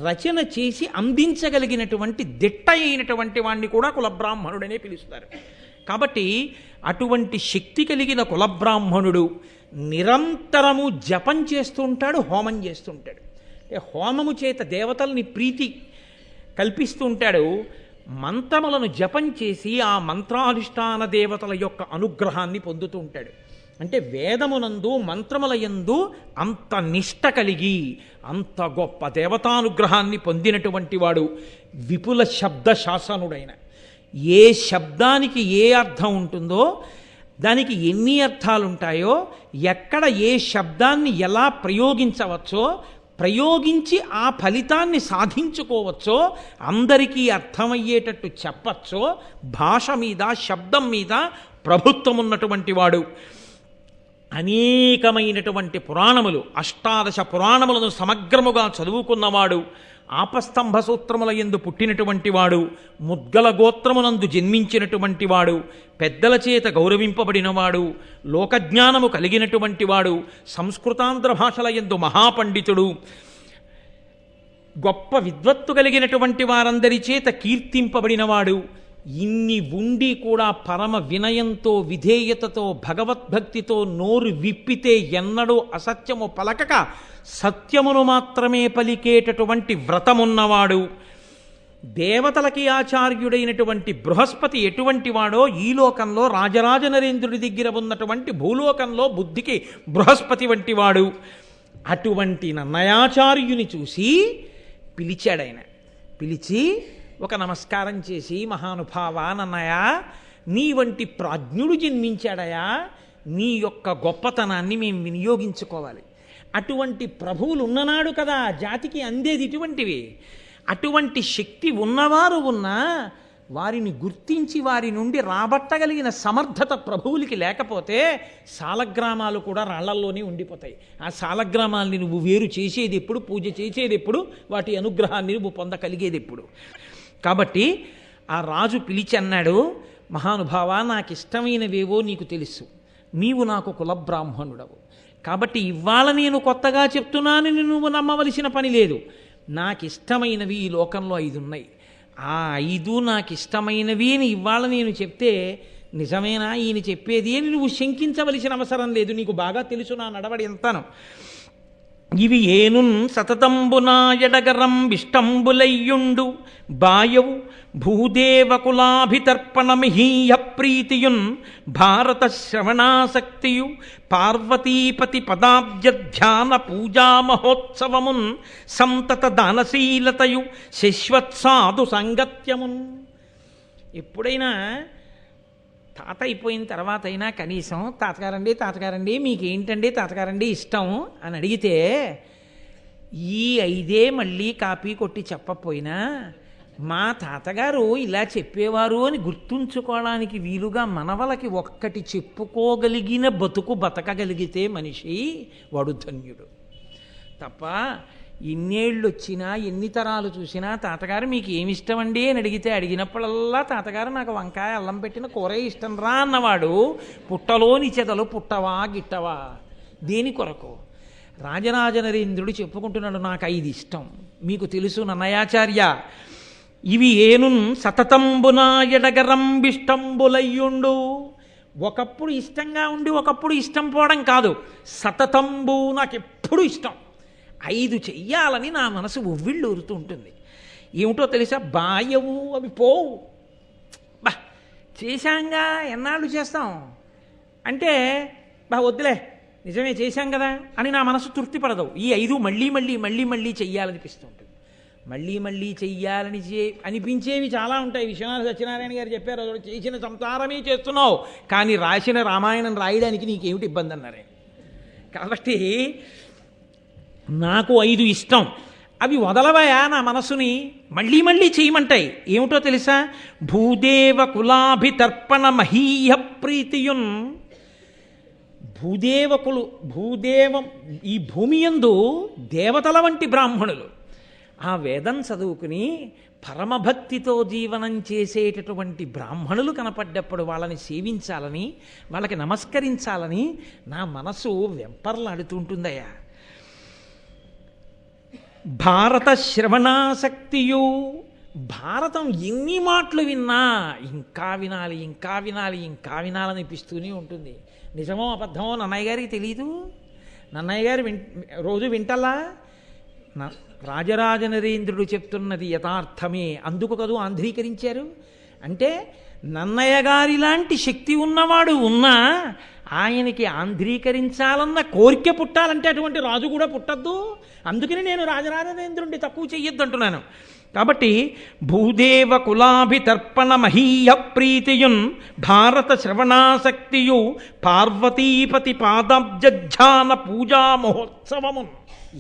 రచన చేసి అందించగలిగినటువంటి దిట్ట అయినటువంటి వాణ్ణి కూడా కులబ్రాహ్మణుడనే పిలుస్తారు. కాబట్టి అటువంటి శక్తి కలిగిన కులబ్రాహ్మణుడు నిరంతరము జపం చేస్తూ ఉంటాడు, హోమం చేస్తూ ఉంటాడు. అంటే హోమము చేత దేవతల్ని ప్రీతి కల్పిస్తూ ఉంటాడు. మంత్రములను జపం చేసి ఆ మంత్రానుష్ఠాన దేవతల యొక్క అనుగ్రహాన్ని పొందుతూ ఉంటాడు. అంటే వేదమునందు మంత్రముల యందు అంత నిష్ట కలిగి అంత గొప్ప దేవతానుగ్రహాన్ని పొందినటువంటి వాడు విపుల శబ్ద శాసనుడైన. ఏ శబ్దానికి ఏ అర్థం ఉంటుందో, దానికి ఎన్ని అర్థాలుంటాయో, ఎక్కడ ఏ శబ్దాన్ని ఎలా ప్రయోగించవచ్చో, ప్రయోగించి ఆ ఫలితాన్ని సాధించుకోవచ్చో, అందరికీ అర్థమయ్యేటట్టు చెప్పచ్చో, భాష మీద శబ్దం మీద ప్రభుత్వం ఉన్నటువంటి వాడు. అనేకమైనటువంటి పురాణములు, 18 పురాణములను సమగ్రముగా చదువుకున్నవాడు, ఆపస్తంభ సూత్రముల యందు పుట్టినటువంటి వాడు, ముద్గల గోత్రమునందు జన్మించినటువంటి వాడు, పెద్దల చేత గౌరవింపబడినవాడు, లోకజ్ఞానము కలిగినటువంటి వాడు, సంస్కృతాంధ్ర భాషల యందు మహాపండితుడు, గొప్ప విద్వత్తు కలిగినటువంటి వారందరి చేత కీర్తింపబడినవాడు. ఇన్ని ఉండి కూడా పరమ వినయంతో విధేయతతో భగవద్భక్తితో నోరు విప్పితే ఎన్నడూ అసత్యము పలకక సత్యమును మాత్రమే పలికేటటువంటి వ్రతమున్నవాడు. దేవతలకి ఆచార్యుడైనటువంటి బృహస్పతి ఎటువంటి వాడో ఈ లోకంలో రాజరాజ నరేంద్రుడి దగ్గర ఉన్నటువంటి భూలోకంలో బుద్ధికి బృహస్పతి వంటి వాడు. అటువంటి నన్నయాచార్యుని చూసి పిలిచాడాయన. పిలిచి ఒక నమస్కారం చేసి, మహానుభావ నన్నయ, నీ వంటి ప్రాజ్ఞుడు జన్మించాడయా, నీ యొక్క గొప్పతనాన్ని మేము వినియోగించుకోవాలి. అటువంటి ప్రభువులు ఉన్ననాడు కదా జాతికి అందేది ఇటువంటివి. అటువంటి శక్తి ఉన్నవారు ఉన్నా వారిని గుర్తించి వారి నుండి రాబట్టగలిగిన సమర్థత ప్రభువులకి లేకపోతే సాలగ్రామాలు కూడా రాళ్లల్లోనే ఉండిపోతాయి. ఆ సాలగ్రామాల్ని నువ్వు వేరు చేసేది ఎప్పుడు, పూజ చేసేది ఎప్పుడు, వాటి అనుగ్రహాన్ని నువ్వు పొందగలిగేది ఎప్పుడు? కాబట్టి ఆ రాజు పిలిచి అన్నాడు, మహానుభావ, నాకు ఇష్టమైనవేవో నీకు తెలుసు, నీవు నాకు కులబ్రాహ్మణుడవు, కాబట్టి ఇవాళ నేను కొత్తగా చెప్తున్నానని నువ్వు నమ్మవలసిన పని లేదు. నాకు ఇష్టమైనవి ఈ లోకంలో 5 ఉన్నాయి. ఆ 5 నాకు ఇష్టమైనవి అని ఇవాళ నేను చెప్తే నిజమేనా ఈయన చెప్పేది అని నువ్వు శంకించవలసిన అవసరం లేదు. నీకు బాగా తెలుసు నా నడవడి ఎంతను. ఇవి ఏనున్ సతతంబునా ఎడగరం విష్టంబులయ్యుండు బాయవు భూదేవకులాభితర్పణమిహీయ ప్రీతియున్ భారత శ్రవణాసక్తియు పార్వతీపతి పదాబ్జధ్యాన పూజా మహోత్సవమున్ సంతత దానశీలతయు శశ్వత్సాధు సంగత్యమున్. ఎప్పుడైనా తాత అయిపోయిన తర్వాత అయినా కనీసం తాతగారండి మీకేంటండి తాతగారండి ఇష్టం అని అడిగితే ఈ 5 మళ్ళీ కాపీ కొట్టి చెప్పకపోయినా మా తాతగారు ఇలా చెప్పేవారు అని గుర్తుంచుకోవడానికి వీలుగా మనవలకి ఒక్కటి చెప్పుకోగలిగిన బతుకు బతకగలిగితే మనిషి వాడు ధన్యుడు. తప్ప ఇన్నేళ్ళు వచ్చినా ఎన్ని తరాలు చూసినా తాతగారు మీకు ఏమి ఇష్టమండి అని అడిగినప్పుడల్లా తాతగారు నాకు వంకాయ అల్లం పెట్టిన కూరే ఇష్టం రా అన్నవాడు పుట్టలోని చెదలు పుట్టవా గిట్టవా దేని కొరకు? రాజరాజ నరేంద్రుడు చెప్పుకుంటున్నాడు, నాకు 5 ఇష్టం. మీకు తెలుసు నన్నయాచార్య, ఇవి ఏనున్ సతతంబునా ఎడగరంబిష్టంబులయ్యుండు. ఒకప్పుడు ఇష్టంగా ఉండి ఒకప్పుడు ఇష్టం పోవడం కాదు, సతతంబు నాకెప్పుడు ఇష్టం. 5 చెయ్యాలని నా మనసు ఉవ్విళ్ళూరుతూ ఉంటుంది. ఏమిటో తెలుసా, బాయవు అవి పోవు. బా చేశాంగా ఎన్నాళ్ళు చేస్తాం అంటే వద్దులే నిజమే చేశాం కదా అని నా మనసు తృప్తిపడదు. ఈ 5 మళ్ళీ మళ్ళీ మళ్ళీ మళ్ళీ చెయ్యాలనిపిస్తుంటుంది. మళ్ళీ మళ్ళీ చెయ్యాలని అనిపించేవి చాలా ఉంటాయి. విశ్వనాథ సత్యనారాయణ గారు చెప్పారు, చేసిన సంసారమే చేస్తున్నావు కానీ రాసిన రామాయణం రాయడానికి నీకేమిటి ఇబ్బంది అన్నారే. కాబట్టి నాకు 5 ఇష్టం, అవి వదలవయా నా మనసుని మళ్ళీ మళ్ళీ చేయమంటాయి. ఏమిటో తెలుసా, భూదేవ కులాభితర్పణ మహీయ ప్రీతియున్. భూదేవకులు భూదేవం ఈ భూమి యందు దేవతల వంటి బ్రాహ్మణులు ఆ వేదం చదువుకుని పరమభక్తితో జీవనం చేసేటటువంటి బ్రాహ్మణులు కనపడ్డప్పుడు వాళ్ళని సేవించాలని వాళ్ళకి నమస్కరించాలని నా మనసు వెంపర్లాడుతుంటుందయ్యా. భారత శ్రవణాసక్తియు భారతం ఎన్ని మాటలు విన్నా ఇంకా వినాలి ఇంకా వినాలి ఇంకా వినాలనిపిస్తూనే ఉంటుంది. నిజమో అబద్ధమో నన్నయ్య గారికి తెలీదు. నన్నయ్య గారు రోజు వింటలా రాజరాజ నరేంద్రుడు చెప్తున్నది యథార్థమే, అందుకు కదూ ఆంధ్రీకరించారు. అంటే నన్నయ్య గారి లాంటి శక్తి ఉన్నవాడు ఉన్నా ఆయనకి ఆంధ్రీకరించాలన్న కోరిక పుట్టాలంటే అటువంటి రాజు కూడా పుట్టద్దు. అందుకని నేను రాజరాజ నరేంద్రుడిని తక్కువ చెయ్యొద్దు అంటున్నాను. కాబట్టి భూదేవ కులాభితర్పణ మహీయ ప్రీతియున్ భారత శ్రవణాసక్తియు పార్వతీపతి పాదాబ్జాన పూజా మహోత్సవమున్.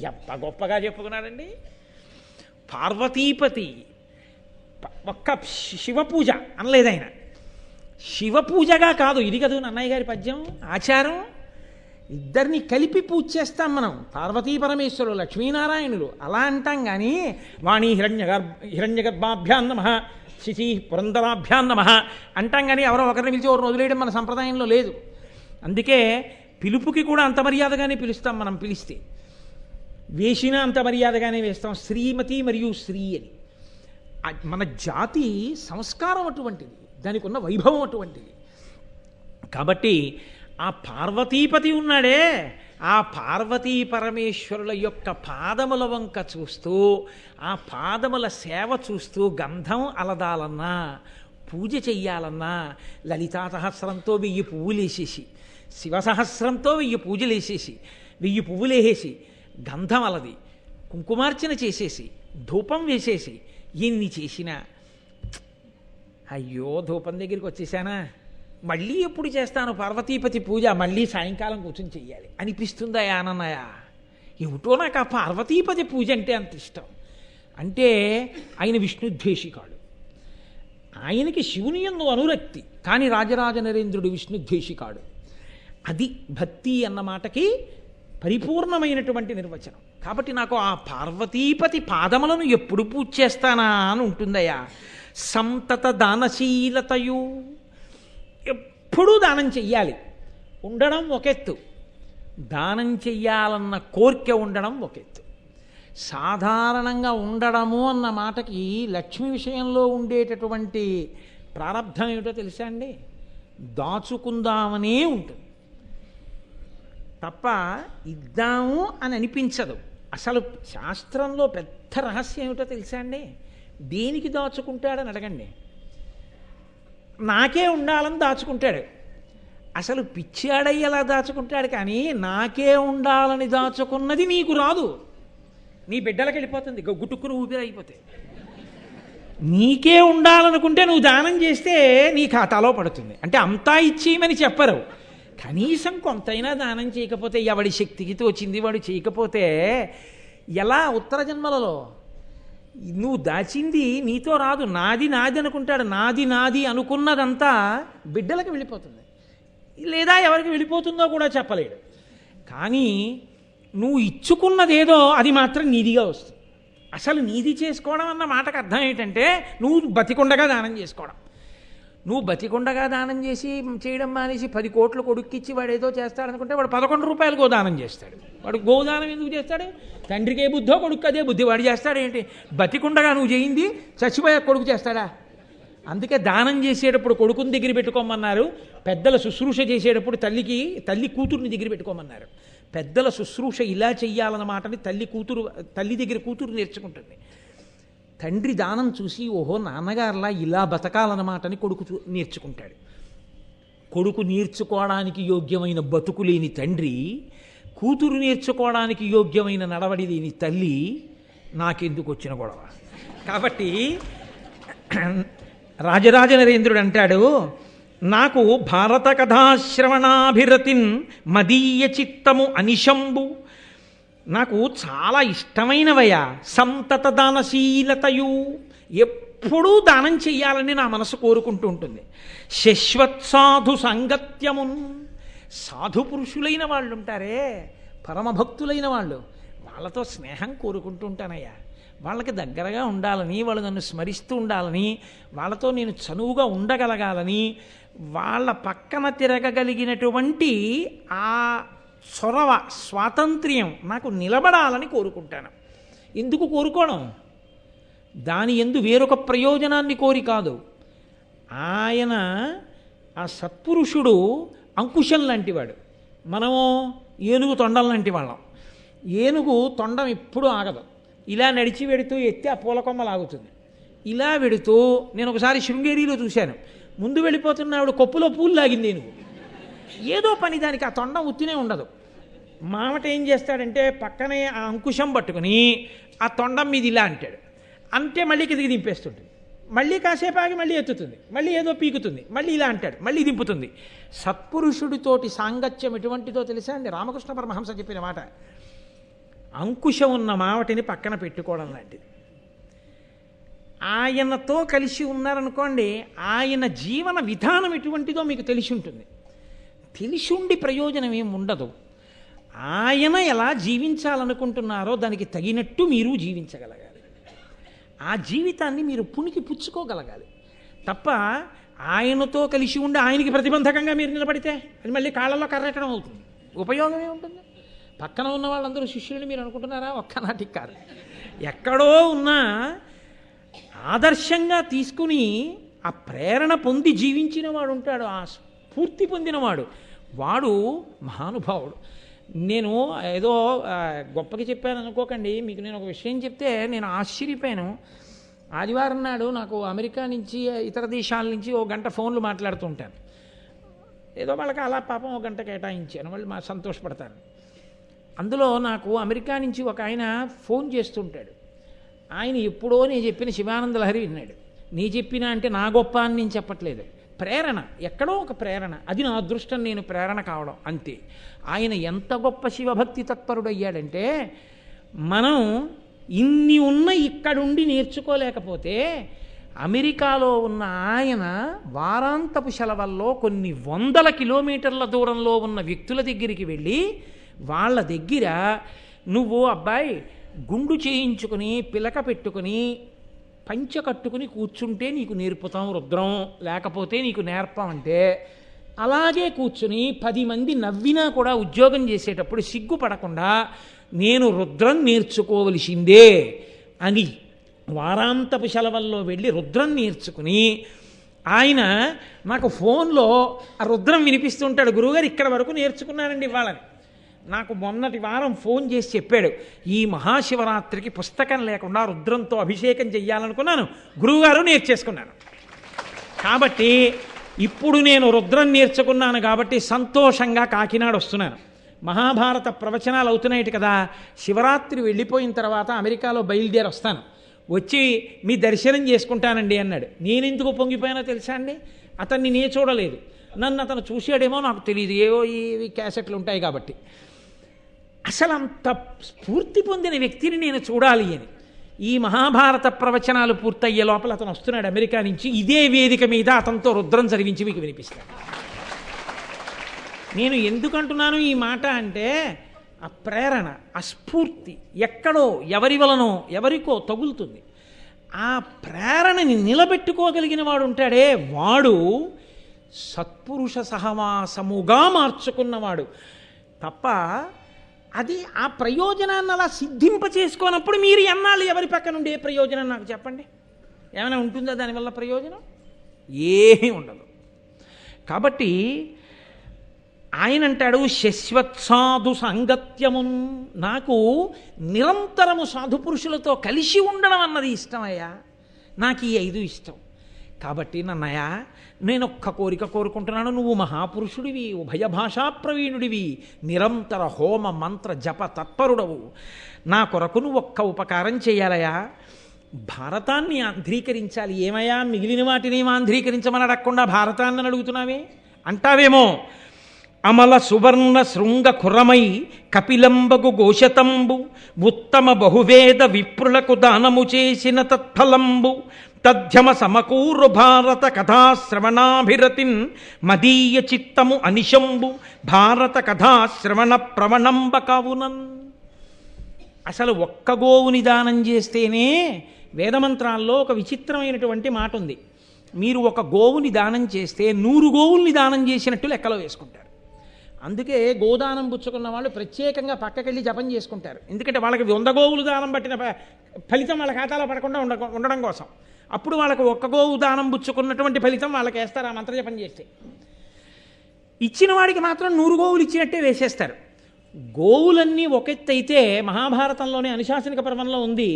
ఎంత గొప్పగా చెప్పుకున్నాడండి. పార్వతీపతి ఒక్క శివపూజ అనలేదు ఆయన. శివపూజగా కాదు, ఇది కదా నన్నయ్య గారి పద్యం ఆచారం. ఇద్దరిని కలిపి పూజ చేస్తాం మనం. పార్వతీ పరమేశ్వరులు లక్ష్మీనారాయణులు అలా అంటాం. కానీ వాణి హిరణ్యగర్భాభ్యాం నమః శిశి పురంధరాభ్యాం నమః అంటాం. కానీ ఎవరో ఒకరిని పిలిచి ఒకరిని వదిలేయడం మన సంప్రదాయంలో లేదు. అందుకే పిలుపుకి కూడా అంత మర్యాదగానే పిలుస్తాం. మనం పిలిస్తే వేసినా అంత మర్యాదగానే వేస్తాం. శ్రీమతి మరియు శ్రీ అని. మన జాతి సంస్కారం అటువంటిది, దానికి ఉన్న వైభవం అటువంటిది. కాబట్టి ఆ పార్వతీపతి ఉన్నాడే, ఆ పార్వతీ పరమేశ్వరుల యొక్క పాదముల వంక చూస్తూ ఆ పాదముల సేవ చూస్తూ గంధం అలదాలన్నా పూజ చెయ్యాలన్నా లలితా సహస్రంతో 1000 పువ్వులు వేసేసి, శివసహస్రంతో 1000 పూజలు వేసేసి 1000 పువ్వులు వేసేసి గంధం అలది కుంకుమార్చన చేసేసి ధూపం వేసేసి ఎన్ని చేసినా అయ్యో ధూపం దగ్గరికి వచ్చేసానా, మళ్ళీ ఎప్పుడు చేస్తాను పార్వతీపతి పూజ, మళ్ళీ సాయంకాలం కూర్చొని చెయ్యాలి అనిపిస్తుందా ఆనన్నయ్య? ఏమిటో నాకు ఆ పార్వతీపతి పూజ అంటే అంత ఇష్టం. అంటే ఆయన విష్ణుద్వేషికాడు. ఆయనకి శివుని యందు అనురక్తి, కానీ రాజరాజ నరేంద్రుడు విష్ణుద్వేషికాడు. అది భక్తి అన్న మాటకి పరిపూర్ణమైనటువంటి నిర్వచనం. కాబట్టి నాకు ఆ పార్వతీపతి పాదములను ఎప్పుడు పూజ చేస్తానా అని ఉంటుందయ్యా. సంతత దానశీలతయు, ఎప్పుడూ దానం చెయ్యాలి ఉండడం ఒకెత్తు, దానం చెయ్యాలన్న కోరిక ఉండడం ఒకెత్తు. సాధారణంగా ఉండడము అన్న మాటకి లక్ష్మి విషయంలో ఉండేటటువంటి ప్రారంధం ఏమిటో తెలుసా అండి? దాచుకుందామనే ఉంటుంది తప్ప ఇద్దాము అని అనిపించదు. అసలు శాస్త్రంలో పెద్ద రహస్యం ఏమిటో తెలుసా అండి? దేనికి దాచుకుంటాడని అడగండి. నాకే ఉండాలని దాచుకుంటాడు. అసలు పిచ్చాడయ్యి ఎలా దాచుకుంటాడు, కానీ నాకే ఉండాలని దాచుకున్నది నీకు రాదు, నీ బిడ్డలకు వెళ్ళిపోతుంది, గుట్టుకుని ఊపిరి అయిపోతే. నీకే ఉండాలనుకుంటే నువ్వు దానం చేస్తే నీ ఖాతాలో పడుతుంది. అంటే అంతా ఇచ్చేయమని చెప్పరు, కనీసం కొంతైనా దానం చేయకపోతే ఎవడి శక్తికి తోచింది వాడు చేయకపోతే ఎలా? ఉత్తర జన్మలలో నువ్వు దాచింది నీతో రాదు, నాది నాది అనుకుంటాడు. నాది నాది అనుకున్నదంతా బిడ్డలకు వెళ్ళిపోతుంది, లేదా ఎవరికి వెళ్ళిపోతుందో కూడా చెప్పలేడు. కానీ నువ్వు ఇచ్చుకున్నదేదో అది మాత్రం నీదిగా వస్తుంది. అసలు నీది చేసుకోవడం అన్న మాటకు అర్థం ఏంటంటే నువ్వు బతికుండగా దానం చేసుకోవడం. నువ్వు బతికుండగా దానం చేయడం మానేసి 10 కోట్లు కొడుక్కిచ్చి వాడు ఏదో చేస్తాడనుకుంటే వాడు 11 రూపాయలు గోదానం చేస్తాడు. వాడు గోదానం ఎందుకు చేస్తాడు? తండ్రికి ఏ బుద్ధో కొడుకు అదే బుద్ధి, వాడు చేస్తాడు ఏంటి? బతికుండగా నువ్వు చేయింది చచ్చిపోయా కొడుకు చేస్తాడా? అందుకే దానం చేసేటప్పుడు కొడుకుని దగ్గర పెట్టుకోమన్నారు, పెద్దల శుశ్రూష చేసేటప్పుడు తల్లి కూతురుని దగ్గర పెట్టుకోమన్నారు. పెద్దల శుశ్రూష ఇలా చెయ్యాలన్న మాటని తల్లి దగ్గర కూతురు నేర్చుకుంటుంది. తండ్రి దానం చూసి ఓహో నాన్నగారులా ఇలా బతకాలన్నమాటని కొడుకు నేర్చుకుంటాడు. కొడుకు నేర్చుకోవడానికి యోగ్యమైన బతుకు లేని తండ్రి, కూతురు నేర్చుకోవడానికి యోగ్యమైన నడవడి లేని తల్లి, నాకెందుకు వచ్చిన గొడవ? కాబట్టి రాజరాజ నరేంద్రుడు అంటాడు, నాకు భారత కథాశ్రవణాభిరతిన్ మదీయ చిత్తము అనిశంబు, నాకు చాలా ఇష్టమైనవయ్యా. సంతత దానశీలతయు, ఎప్పుడూ దానం చెయ్యాలని నా మనసు కోరుకుంటూ ఉంటుంది. శశ్వత్సాధు సాంగత్యమున్, సాధు పురుషులైన వాళ్ళు ఉంటారే, పరమభక్తులైన వాళ్ళు, వాళ్ళతో స్నేహం కోరుకుంటూ ఉంటానయ్యా. వాళ్ళకి దగ్గరగా ఉండాలని, వాళ్ళు నన్ను స్మరిస్తూ ఉండాలని, వాళ్ళతో నేను చనువుగా ఉండగలగాలని, వాళ్ళ పక్కన తిరగగలిగినటువంటి ఆ చొరవ, స్వాతంత్ర్యం నాకు నిలబడాలని కోరుకుంటాను. ఎందుకు కోరుకోవడం? దాని యందు వేరొక ప్రయోజనాన్ని కోరి కాదు. ఆయన ఆ సత్పురుషుడు అంకుశం లాంటివాడు, మనము ఏనుగు తొండం లాంటి వాళ్ళం. ఏనుగు తొండం ఎప్పుడూ ఆగదు, ఇలా నడిచి వెడుతూ ఎత్తి ఆ పూలకొమ్మ లాగుతుంది. ఇలా వెడుతూ నేను ఒకసారి శృంగేరిలో చూశాను, ముందు వెళ్ళిపోతున్నాడు, కొప్పులో పూలు లాగింది ఏనుగు. ఏదో పని దానికి, ఆ తొండం ఉత్తినే ఉండదు. మామట ఏం చేస్తాడంటే పక్కనే ఆ అంకుశం పట్టుకుని ఆ తొండం మీద ఇలా అంటాడు, అంటే మళ్ళీ కిందికి దింపేస్తుంటుంది, మళ్ళీ కాసేపు ఆగి మళ్ళీ ఎత్తుతుంది, మళ్ళీ ఏదో పీకుతుంది, మళ్ళీ ఇలా అంటాడు, మళ్ళీ దింపుతుంది. సత్పురుషుడితోటి సాంగత్యం ఎటువంటిదో తెలుసా అండి? రామకృష్ణ పరమహంస చెప్పిన మాట, అంకుశం ఉన్న మావటిని పక్కన పెట్టుకోవడం లాంటిది. ఆయనతో కలిసి ఉన్నారనుకోండి, ఆయన జీవన విధానం ఎటువంటిదో మీకు తెలిసి ఉంటుంది. తెలిసి ఉండి ప్రయోజనం ఏమి ఉండదు. ఆయన ఎలా జీవించాలనుకుంటున్నారో దానికి తగినట్టు మీరు జీవించగలగాలి. ఆ జీవితాన్ని మీరు పుణికి పుచ్చుకోగలగాలి తప్ప ఆయనతో కలిసి ఉండి ఆయనకి ప్రతిబంధకంగా మీరు నిలబడితే అది మళ్ళీ కాళ్ళలో కర్రెట్టడం అవుతుంది. ఉపయోగమే ఉంటుంది? పక్కన ఉన్న వాళ్ళందరూ శిష్యులని మీరు అనుకుంటున్నారా? ఒక్కనాటికి కాదు. ఎక్కడో ఉన్నా ఆదర్శంగా తీసుకుని ఆ ప్రేరణ పొంది జీవించిన వాడు ఉంటాడు, ఆ స్ఫూర్తి పొందినవాడు, వాడు మహానుభావుడు. నేను ఏదో గొప్పకి చెప్పాను అనుకోకండి, మీకు నేను ఒక విషయం చెప్తే నేను ఆశ్చర్యపోయాను. ఆదివారం నాడు నాకు అమెరికా నుంచి, ఇతర దేశాల నుంచి ఓ గంట ఫోన్లు మాట్లాడుతూ ఉంటాను. ఏదో వాళ్ళకి అలా పాపం ఒక గంట కేటాయించాను, వాళ్ళు మా సంతోషపడతారు. అందులో నాకు అమెరికా నుంచి ఒక ఆయన ఫోన్ చేస్తుంటాడు. ఆయన ఎప్పుడో నేను చెప్పిన శివానంద లహరి విన్నాడు. నీ చెప్పినా అంటే నా గొప్ప అని నేను చెప్పట్లేదు, ప్రేరణ, ఎక్కడో ఒక ప్రేరణ, అది నా అదృష్టం, నేను ప్రేరణ కావడం అంతే. ఆయన ఎంత గొప్ప శివభక్తి తత్పరుడు అయ్యాడంటే, మనం ఇన్ని ఉన్న ఇక్కడుండి నేర్చుకోలేకపోతే అమెరికాలో ఉన్న ఆయన వారాంతపు సెలవుల్లో కొన్ని 100 కిలోమీటర్ల దూరంలో ఉన్న వ్యక్తుల దగ్గరికి వెళ్ళి వాళ్ళ దగ్గర నువ్వు అబ్బాయి గుండు చేయించుకుని పిలక పెట్టుకుని పంచ కట్టుకుని కూర్చుంటే నీకు నేర్పుతాం రుద్రం, లేకపోతే నీకు నేర్పమంటే అలాగే కూర్చుని 10 మంది నవ్వినా కూడా ఉద్యోగం చేసేటప్పుడు సిగ్గుపడకుండా నేను రుద్రం నేర్చుకోవలసిందే అని వారాంతపు సెలవుల్లో వెళ్ళి రుద్రం నేర్చుకుని ఆయన నాకు ఫోన్లో ఆ రుద్రం వినిపిస్తుంటాడు. గురువుగారు ఇక్కడ వరకు నేర్చుకున్నానండి వాళ్ళని. నాకు మొన్నటి వారం ఫోన్ చేసి చెప్పాడు, ఈ మహాశివరాత్రికి పుస్తకం లేకుండా రుద్రంతో అభిషేకం చెయ్యాలనుకున్నాను, గురువుగారు నేర్చేసుకున్నాను. కాబట్టి ఇప్పుడు నేను రుద్రం నేర్చుకున్నాను కాబట్టి సంతోషంగా కాకినాడ వస్తున్నాను. మహాభారత ప్రవచనాలు అవుతున్నాయి కదా, శివరాత్రి వెళ్ళిపోయిన తర్వాత అమెరికాలో బయలుదేరి వస్తాను, వచ్చి మీ దర్శనం చేసుకుంటానండి అన్నాడు. నేనెందుకు పొంగిపోయానో తెలుసా అండి? అతన్ని నే చూడలేదు, నన్ను అతను చూశాడేమో నాకు తెలియదు, ఏవో ఈ క్యాసెట్లు ఉంటాయి కాబట్టి. అసలు అంత స్ఫూర్తి పొందిన వ్యక్తిని నేను చూడాలి అని ఈ మహాభారత ప్రవచనాలు పూర్తయ్యే లోపల అతను వస్తున్నాడు అమెరికా నుంచి. ఇదే వేదిక మీద అతనితో రుద్రం చదివించి మీకు వినిపిస్తాను. నేను ఎందుకంటున్నాను ఈ మాట అంటే, ఆ ప్రేరణ, ఆ స్ఫూర్తి ఎక్కడో ఎవరి వలనో ఎవరికో తగులుతుంది. ఆ ప్రేరణని నిలబెట్టుకోగలిగిన వాడు ఉంటాడే, వాడు సత్పురుష సహవాసముగా మార్చుకున్నవాడు తప్ప అది ఆ ప్రయోజనాన్ని అలా సిద్ధింప చేసుకోనప్పుడు మీరు ఎన్నాళ్ళు ఎవరి పక్క నుండి ఏ ప్రయోజనం నాకు చెప్పండి? ఏమైనా ఉంటుందా దానివల్ల ప్రయోజనం? ఏమీ ఉండదు. కాబట్టి ఆయన అంటాడు, శశ్వత్సాధు సాంగత్యమున్, నాకు నిరంతరము సాధు పురుషులతో కలిసి ఉండడం అన్నది ఇష్టమయ్యా, నాకు ఈ 5 ఇష్టం. కాబట్టి నన్నయ్య నేను ఒక్క కోరిక కోరుకుంటున్నాను, నువ్వు మహాపురుషుడివి, ఉభయ భాషా ప్రవీణుడివి, నిరంతర హోమ మంత్ర జప తత్పరుడవు, నా కొరకు నువ్వు ఒక్క ఉపకారం చేయాలయా, భారతాన్ని ఆంధ్రీకరించాలి. ఏమయ్యా మిగిలిన వాటిని ఆంధ్రీకరించమని అడగకుండా భారతాన్ని అడుగుతున్నావే అంటావేమో. అమల సువర్ణ శృంగ ఖురమై కపిలంబగు గోశతంబు ఉత్తమ బహువేద విప్రులకు దానము చేసిన తత్ఫలంబు తథ్యమ సమకూరు భారత కథాశ్రవణాభిరతిన్ మదీయ చిత్తము అనిశంబు భారత కథాశ్రవణ ప్రవణంబ కావునన్. అసలు ఒక్క గోవుని దానం చేస్తేనే వేదమంత్రాల్లో ఒక విచిత్రమైనటువంటి మాట ఉంది. మీరు ఒక గోవుని దానం చేస్తే 100 గోవుల్ని దానం చేసినట్టు లెక్కలో వేసుకుంటారు. అందుకే గోదానం పుచ్చుకున్న వాళ్ళు ప్రత్యేకంగా పక్కకెళ్ళి జపం చేసుకుంటారు. ఎందుకంటే వాళ్ళకి 100 గోవులు దానం పట్టిన ఫలితం వాళ్ళ ఖాతాలో పడకుండా ఉండడం కోసం. అప్పుడు వాళ్ళకు ఒక్క గోవు దానం పుచ్చుకున్నటువంటి ఫలితం వాళ్ళకి వేస్తారు ఆ మంత్రజపం చేస్తే. ఇచ్చిన వాడికి మాత్రం 100 గోవులు ఇచ్చినట్టే వేసేస్తారు. గోవులన్నీ ఒకెత్తైతే మహాభారతంలోనే అనుశాసనిక పర్వంలో ఉంది,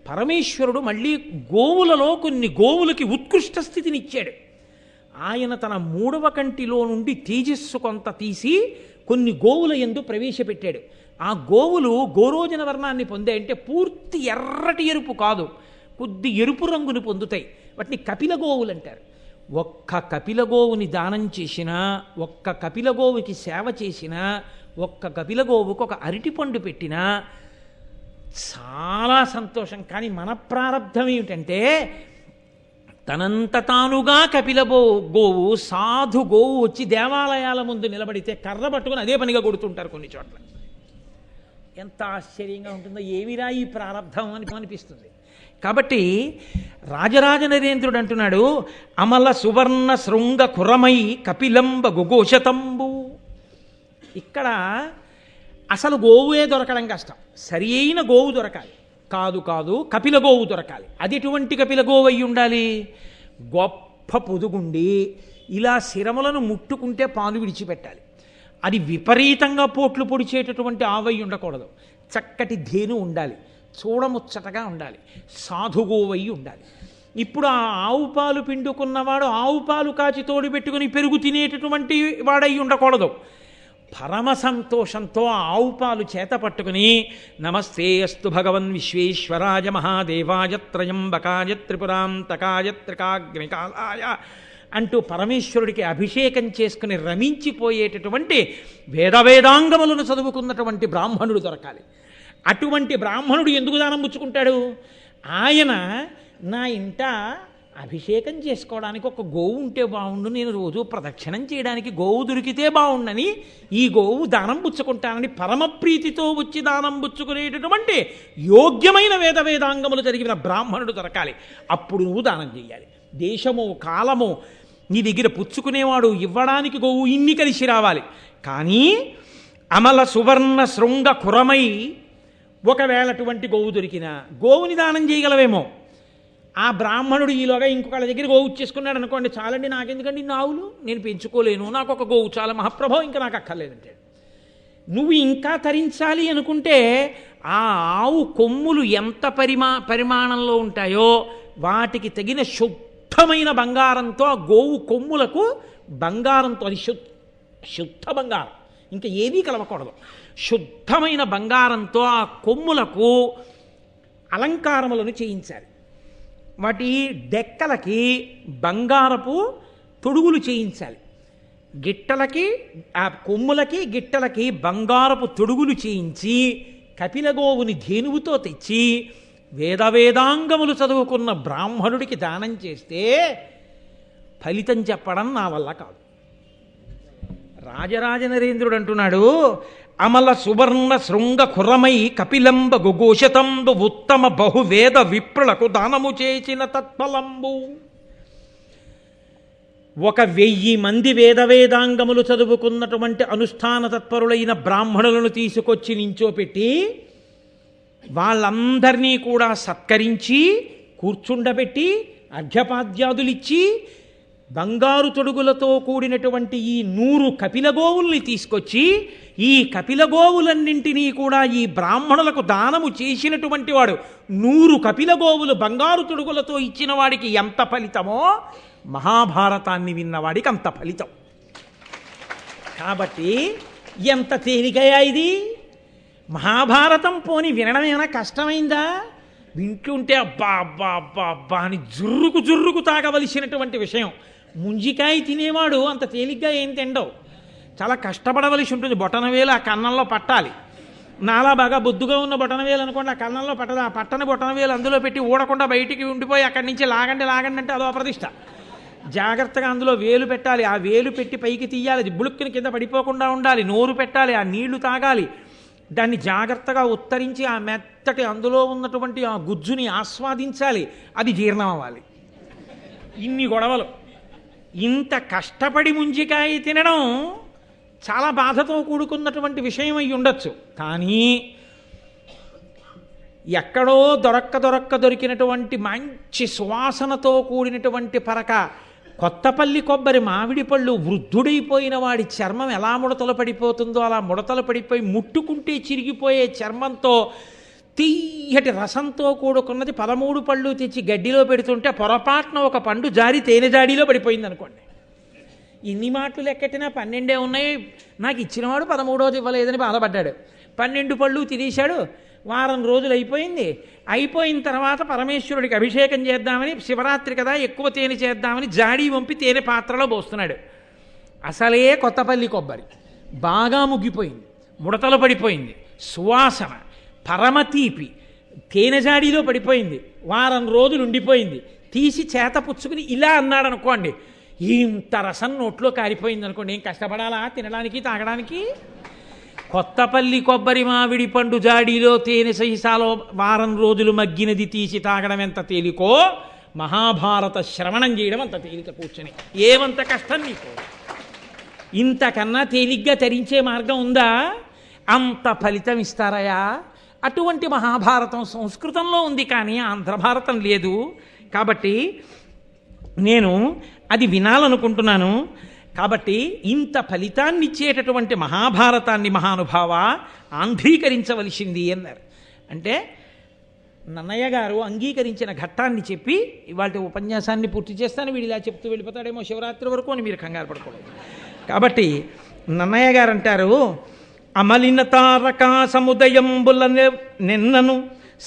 పరమేశ్వరుడు మళ్ళీ గోవులలో కొన్ని గోవులకి ఉత్కృష్ట స్థితిని ఇచ్చాడు. ఆయన తన 3వ కంటిలో నుండి తేజస్సు కొంత తీసి కొన్ని గోవుల యందు ప్రవేశపెట్టాడు. ఆ గోవులు గోరోజన వర్ణాన్ని పొందాయంటే పూర్తి ఎర్రటి ఎరుపు కాదు, కొద్ది ఎరుపు రంగుని పొందుతాయి. వాటిని కపిల గోవులు అంటారు. ఒక్క కపిల గోవుని దానం చేసినా, ఒక్క కపిల గోవుకి సేవ చేసినా, ఒక్క కపిల గోవుకు ఒక అరటిపండు పెట్టినా చాలా సంతోషం. కానీ మన ప్రారంధం ఏమిటంటే తనంత తానుగా కపిల గోవు సాధు గోవు వచ్చి దేవాలయాల ముందు నిలబడితే కర్ర పట్టుకుని అదే పనిగా కొడుతుంటారు కొన్ని చోట్ల. ఎంత ఆశ్చర్యంగా ఉంటుందో, ఏమిరా ఈ ప్రారంధం అని అనిపిస్తుంది. కాబట్టి రాజరాజ నరేంద్రుడు అంటున్నాడు, అమల సువర్ణ శృంగ కురమై కపిలంబ గుఘోషతంబు. ఇక్కడ అసలు గోవుయే దొరకడం కష్టం, సరి అయిన గోవు దొరకాలి. కాదు కపిల గోవు దొరకాలి. అది ఎటువంటి కపిల గోవు అయి ఉండాలి? గొప్ప పొదుగుండి ఇలా శిరములను ముట్టుకుంటే పాలు విడిచిపెట్టాలి. అది విపరీతంగా పోట్లు పొడిచేటటువంటి ఆవై ఉండకూడదు. చక్కటి ధేను ఉండాలి, చూడముచ్చటగా ఉండాలి, సాధుగోవై ఉండాలి. ఇప్పుడు ఆ ఆవు పాలు పిండుకున్నవాడు ఆవు పాలు కాచి తోడు పెట్టుకుని పెరుగు తినేటటువంటి వాడై ఉండకూడదు. పరమ సంతోషంతో ఆవు పాలు చేత పట్టుకుని నమస్తే అస్తు భగవన్ విశ్వేశ్వరాయ మహాదేవాయ త్రయంబకాయ త్రిపురాంతకాయ త్రికాగ్నికాలాయ అంటూ పరమేశ్వరుడికి అభిషేకం చేసుకుని రమించిపోయేటటువంటి వేదాంగములను చదువుకున్నటువంటి బ్రాహ్మణుడు దొరకాలి. అటువంటి బ్రాహ్మణుడు ఎందుకు దానం పుచ్చుకుంటాడు? ఆయన నా ఇంట అభిషేకం చేసుకోవడానికి ఒక గోవు ఉంటే బాగుండు, నేను రోజు ప్రదక్షిణం చేయడానికి గోవు దొరికితే బాగుండని ఈ గోవు దానం పుచ్చుకుంటానని పరమప్రీతితో వచ్చి దానం పుచ్చుకునేటటువంటి యోగ్యమైన వేదాంగములు జరిగిన బ్రాహ్మణుడు దొరకాలి. అప్పుడు నువ్వు దానం చేయాలి. దేశము కాలము నీ దగ్గర పుచ్చుకునేవాడు ఇవ్వడానికి గోవు ఇన్ని కలిసి రావాలి. కానీ అమల సువర్ణ శృంగ కురమై ఒకవేళ అటువంటి గోవు దొరికినా గోవుని దానం చేయగలవేమో. ఆ బ్రాహ్మణుడు ఈలోగా ఇంకొకళ్ళ దగ్గర గోవు చేసుకున్నాడు అనుకోండి, చాలండి నాకెందుకండి ఇన్ని ఆవులు, నేను పెంచుకోలేను, నాకు ఒక గోవు చాలా మహాప్రభావం, ఇంకా నాకు అక్కర్లేదంటే. నువ్వు ఇంకా తరించాలి అనుకుంటే ఆ ఆవు కొమ్ములు ఎంత పరిమాణంలో ఉంటాయో వాటికి తగిన శుద్ధమైన బంగారంతో ఆ గోవు కొమ్ములకు బంగారంతో, అది శుద్ధ బంగారం, ఇంకా ఏదీ కలవకూడదు, శుద్ధమైన బంగారంతో ఆ కొమ్ములకు అలంకారములను చేయించాలి. వాటి డెక్కలకి బంగారపు తొడుగులు చేయించాలి. గిట్టలకి ఆ కొమ్ములకి గిట్టలకి బంగారపు తొడుగులు చేయించి కపిలగోవుని ధేనువుతో తెచ్చి వేదాంగములు చదువుకున్న బ్రాహ్మణుడికి దానం చేస్తే ఫలితం చెప్పడం నా వల్ల కాదు. రాజరాజ నరేంద్రుడు అంటున్నాడు, అమల సువర్ణ శృంగ కురమై కపిలంబ గుఘోషతంబు ఉత్తమ బహువేద విప్రులకు దానము చేసిన తత్ఫలంబు. 1000 మంది వేదాంగములు చదువుకున్నటువంటి అనుష్ఠాన తత్పరులైన బ్రాహ్మణులను తీసుకొచ్చి నించోపెట్టి వాళ్ళందరినీ కూడా సత్కరించి కూర్చుండబెట్టి అర్ఘ్యపాద్యాదులిచ్చి బంగారు తొడుగులతో కూడినటువంటి ఈ 100 కపిలగోవుల్ని తీసుకొచ్చి ఈ కపిలగోవులన్నింటినీ కూడా ఈ బ్రాహ్మణులకు దానము చేసినటువంటి వాడు 100 కపిలగోవులు బంగారు తొడుగులతో ఇచ్చిన వాడికి ఎంత ఫలితమో మహాభారతాన్ని విన్నవాడికి అంత ఫలితం. కాబట్టి ఎంత తేలికయా ఇది? మహాభారతం పోని వినడం ఏమైనా కష్టమైందా? వింటుంటే అబ్బా అబ్బా అబ్బా అబ్బా అని జుర్రుకు తాగవలసినటువంటి విషయం. ముంజికాయ తినేవాడు అంత తేలిగ్గా ఏం తిండవు, చాలా కష్టపడవలసి ఉంటుంది. బొటనవేలు ఆ కన్నంలో పట్టాలి, నాలా బాగా బొద్దుగా ఉన్న బొటనవేలు అనుకోండి, ఆ కళ్ళంలో పట్టదు. ఆ పట్టని బొటనవేలు అందులో పెట్టి ఊడకుండా బయటికి ఉండిపోయి అక్కడి నుంచి లాగండి లాగండి అంటే అదో అప్రతిష్ట. జాగ్రత్తగా అందులో వేలు పెట్టాలి, ఆ వేలు పెట్టి పైకి తీయాలి, అది బుళుక్కుని కింద పడిపోకుండా ఉండాలి, నోరు పెట్టాలి, ఆ నీళ్లు తాగాలి, దాన్ని జాగ్రత్తగా ఉత్తరించి ఆ మెత్తటి అందులో ఉన్నటువంటి ఆ గుజ్జుని ఆస్వాదించాలి, అది జీర్ణం అవ్వాలి. ఇన్ని గొడవలు. ఇంత కష్టపడి ముంజికాయ తినడం చాలా బాధతో కూడుకున్నటువంటి విషయం అయి ఉండొచ్చు. కానీ ఎక్కడో దొరికినటువంటి మంచి సువాసనతో కూడినటువంటి పరక కొత్తపల్లి కొబ్బరి మామిడి పళ్ళు వృద్ధుడైపోయిన వాడి చర్మం ఎలా ముడతలు పడిపోతుందో అలా ముడతలు పడిపోయి ముట్టుకుంటే చిరిగిపోయే చర్మంతో తీయటి రసంతో కూడుకున్నది 13 పళ్ళు తెచ్చి గడ్డిలో పెడుతుంటే పొరపాటున ఒక పండు జారి తేనె జాడీలో పడిపోయింది అనుకోండి. ఇన్ని మాటలు లెక్కెట్టినా 12 ఉన్నాయి, నాకు ఇచ్చినవాడు 13వది ఇవ్వలేదని బాధపడ్డాడు. 12 పళ్ళు తినేశాడు. వారం రోజులు అయిపోయిన తర్వాత పరమేశ్వరుడికి అభిషేకం చేద్దామని, శివరాత్రి కదా ఎక్కువ తేనె చేద్దామని జాడీ వంపి తేనె పాత్రలో పోస్తున్నాడు. అసలే కొత్తపల్లి కొబ్బరి బాగా ముగ్గిపోయింది, ముడతలు పడిపోయింది, సువాసన పరమతీపి తేనె జాడీలో పడిపోయింది, వారం రోజులు ఉండిపోయింది. తీసి చేత పుచ్చుకుని ఇలా అన్నాడు అనుకోండి, ఇంత రసం నోట్లో కారిపోయింది అనుకోండి, ఏం కష్టపడాలా తినడానికి తాగడానికి? కొత్తపల్లి కొబ్బరి మామిడి పండు జాడీలో తేనె సహిసాలో వారం రోజులు మగ్గినది తీసి తాగడం ఎంత తేలికో, మహాభారత శ్రవణం చేయడం అంత తేలిక. కూర్చొని ఏమంత కష్టం నీకు? ఇంతకన్నా తేలిగ్గా తరించే మార్గం ఉందా? అంత ఫలితం ఇస్తారయా? అటువంటి మహాభారతం సంస్కృతంలో ఉంది, కానీ ఆంధ్ర భారతం లేదు. కాబట్టి నేను అది వినాలనుకుంటున్నాను. కాబట్టి ఇంత ఫలితాన్ని ఇచ్చేటటువంటి మహాభారతాన్ని మహానుభావ ఆంధ్రీకరించవలసింది అన్నారు. అంటే నన్నయ్య గారు అంగీకరించిన ఘట్టాన్ని చెప్పి ఇవాళ ఉపన్యాసాన్ని పూర్తి చేస్తాను. వీడు ఇలా చెప్తూ వెళ్ళిపోతాడేమో శివరాత్రి వరకు అని మీరు కంగారు పడకూడదు. కాబట్టి నన్నయ్య గారు అంటారు, అమలిన తారకా సముదయంబుల నిన్నను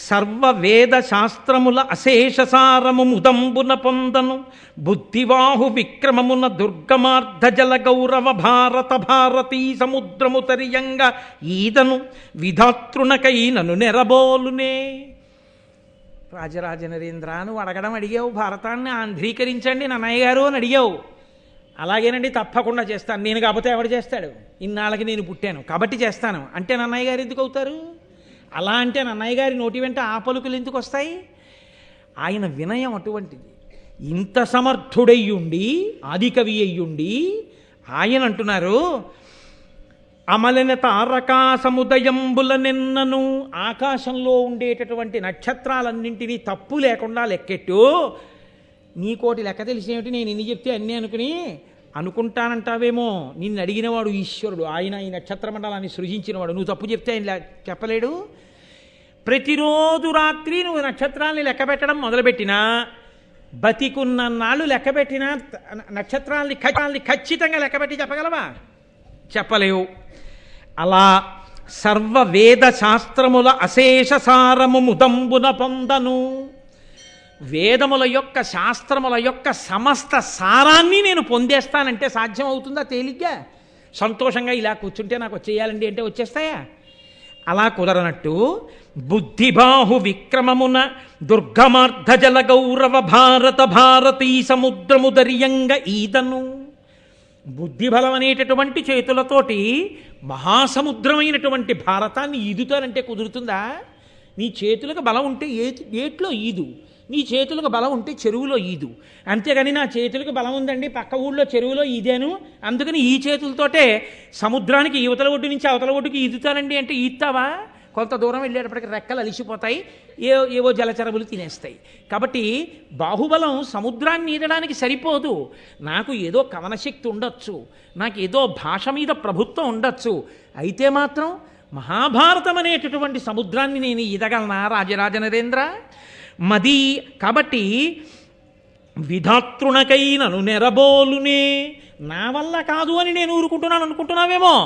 సర్వవేద శాస్త్రముల అశేషసారము ముదంబున పొందను బుద్ధివాహు విక్రమమున దుర్గమార్ధ జల గౌరవ భారత భారతీ సముద్రము తరియంగ ఈదను విధాతృనకై నను నెరబోలునే. రాజరాజ నరేంద్ర, నువ్వు అడిగావు భారతాన్ని ఆంధ్రీకరించండి నన్నయ్య గారు అని అడిగావు. అలాగేనండి, తప్పకుండా చేస్తాను. నేను కాకపోతే ఎవడు చేస్తాడు? ఇన్నాళ్ళకి నేను పుట్టాను కాబట్టి చేస్తాను అంటే నన్నయ్య గారు ఎందుకు అవుతారు? అలా అంటే నన్నయ్య గారి నోటి వెంట ఆ పలుకులు ఎందుకు వస్తాయి? ఆయన వినయం అటువంటిది. ఇంత సమర్థుడయ్యుండి, ఆదికవి అయ్యుండి ఆయన అంటున్నారు, అమలిన తారకా సముదయంబుల నిన్నను, ఆకాశంలో ఉండేటటువంటి నక్షత్రాలన్నింటినీ తప్పు లేకుండా లెక్కెట్టు. నీకోటి లెక్క తెలిసేమిటి, నేను ఇన్ని చెప్తే అన్నీ అనుకుంటానంటావేమో. నిన్ను అడిగినవాడు ఈశ్వరుడు, ఆయన ఈ నక్షత్ర మండలాన్ని సృజించినవాడు. నువ్వు తప్పు చెప్తే ఆయన చెప్పలేడు. ప్రతిరోజు రాత్రి నువ్వు నక్షత్రాలని లెక్క పెట్టడం మొదలుపెట్టినా, బతికున్నన్నాళ్ళు లెక్కబెట్టినా నక్షత్రాలని ఖచ్చితంగా లెక్కబెట్టి చెప్పగలవా? చెప్పలేవు. అలా సర్వవేద శాస్త్రముల అశేష సారము ముదంబున పొందను. వేదముల యొక్క శాస్త్రముల యొక్క సమస్త సారాన్ని నేను పొందేస్తానంటే సాధ్యం అవుతుందా? తేలిగ్గా సంతోషంగా ఇలా కూర్చుంటే నాకు వచ్చేయాలండి అంటే వచ్చేస్తాయా? అలా కుదరనట్టు బుద్ధిబాహు విక్రమమున దుర్గమార్ధ జల గౌరవ భారత భారతీ సముద్రము దర్యంగ ఈదను. బుద్ధిబలం అనేటటువంటి చేతులతోటి మహాసముద్రమైనటువంటి భారతాన్ని ఈదుతానంటే కుదురుతుందా? నీ చేతులకు బలం ఉంటే ఏట్లో ఈదు, నీ చేతులకు బలం ఉంటే చెరువులో ఈదు. అంతేగాని నా చేతులకు బలం ఉందండి, పక్క ఊళ్ళో చెరువులో ఈదాను, అందుకని ఈ చేతులతోటే సముద్రానికి యువతల ఒడ్డు నుంచి అవతల ఒడ్డుకి ఈదుతానండి అంటే ఈదుతావా? కొంత దూరం వెళ్ళేటప్పటికి రెక్కలు అలిసిపోతాయి, ఏవో జలచరములు తినేస్తాయి. కాబట్టి బాహుబలం సముద్రాన్ని ఈదడానికి సరిపోదు. నాకు ఏదో కవనశక్తి ఉండొచ్చు, నాకు ఏదో భాష మీద ప్రభుత్వం ఉండొచ్చు, అయితే మాత్రం మహాభారతం అనేటటువంటి సముద్రాన్ని నేను ఈదగలనా రాజరాజ నరేంద్ర? మది కాబట్టి విధాతృనకై నను నెరబోలునే. నా వల్ల కాదు అని నేను ఊరుకుంటున్నాను అనుకుంటున్నావేమో.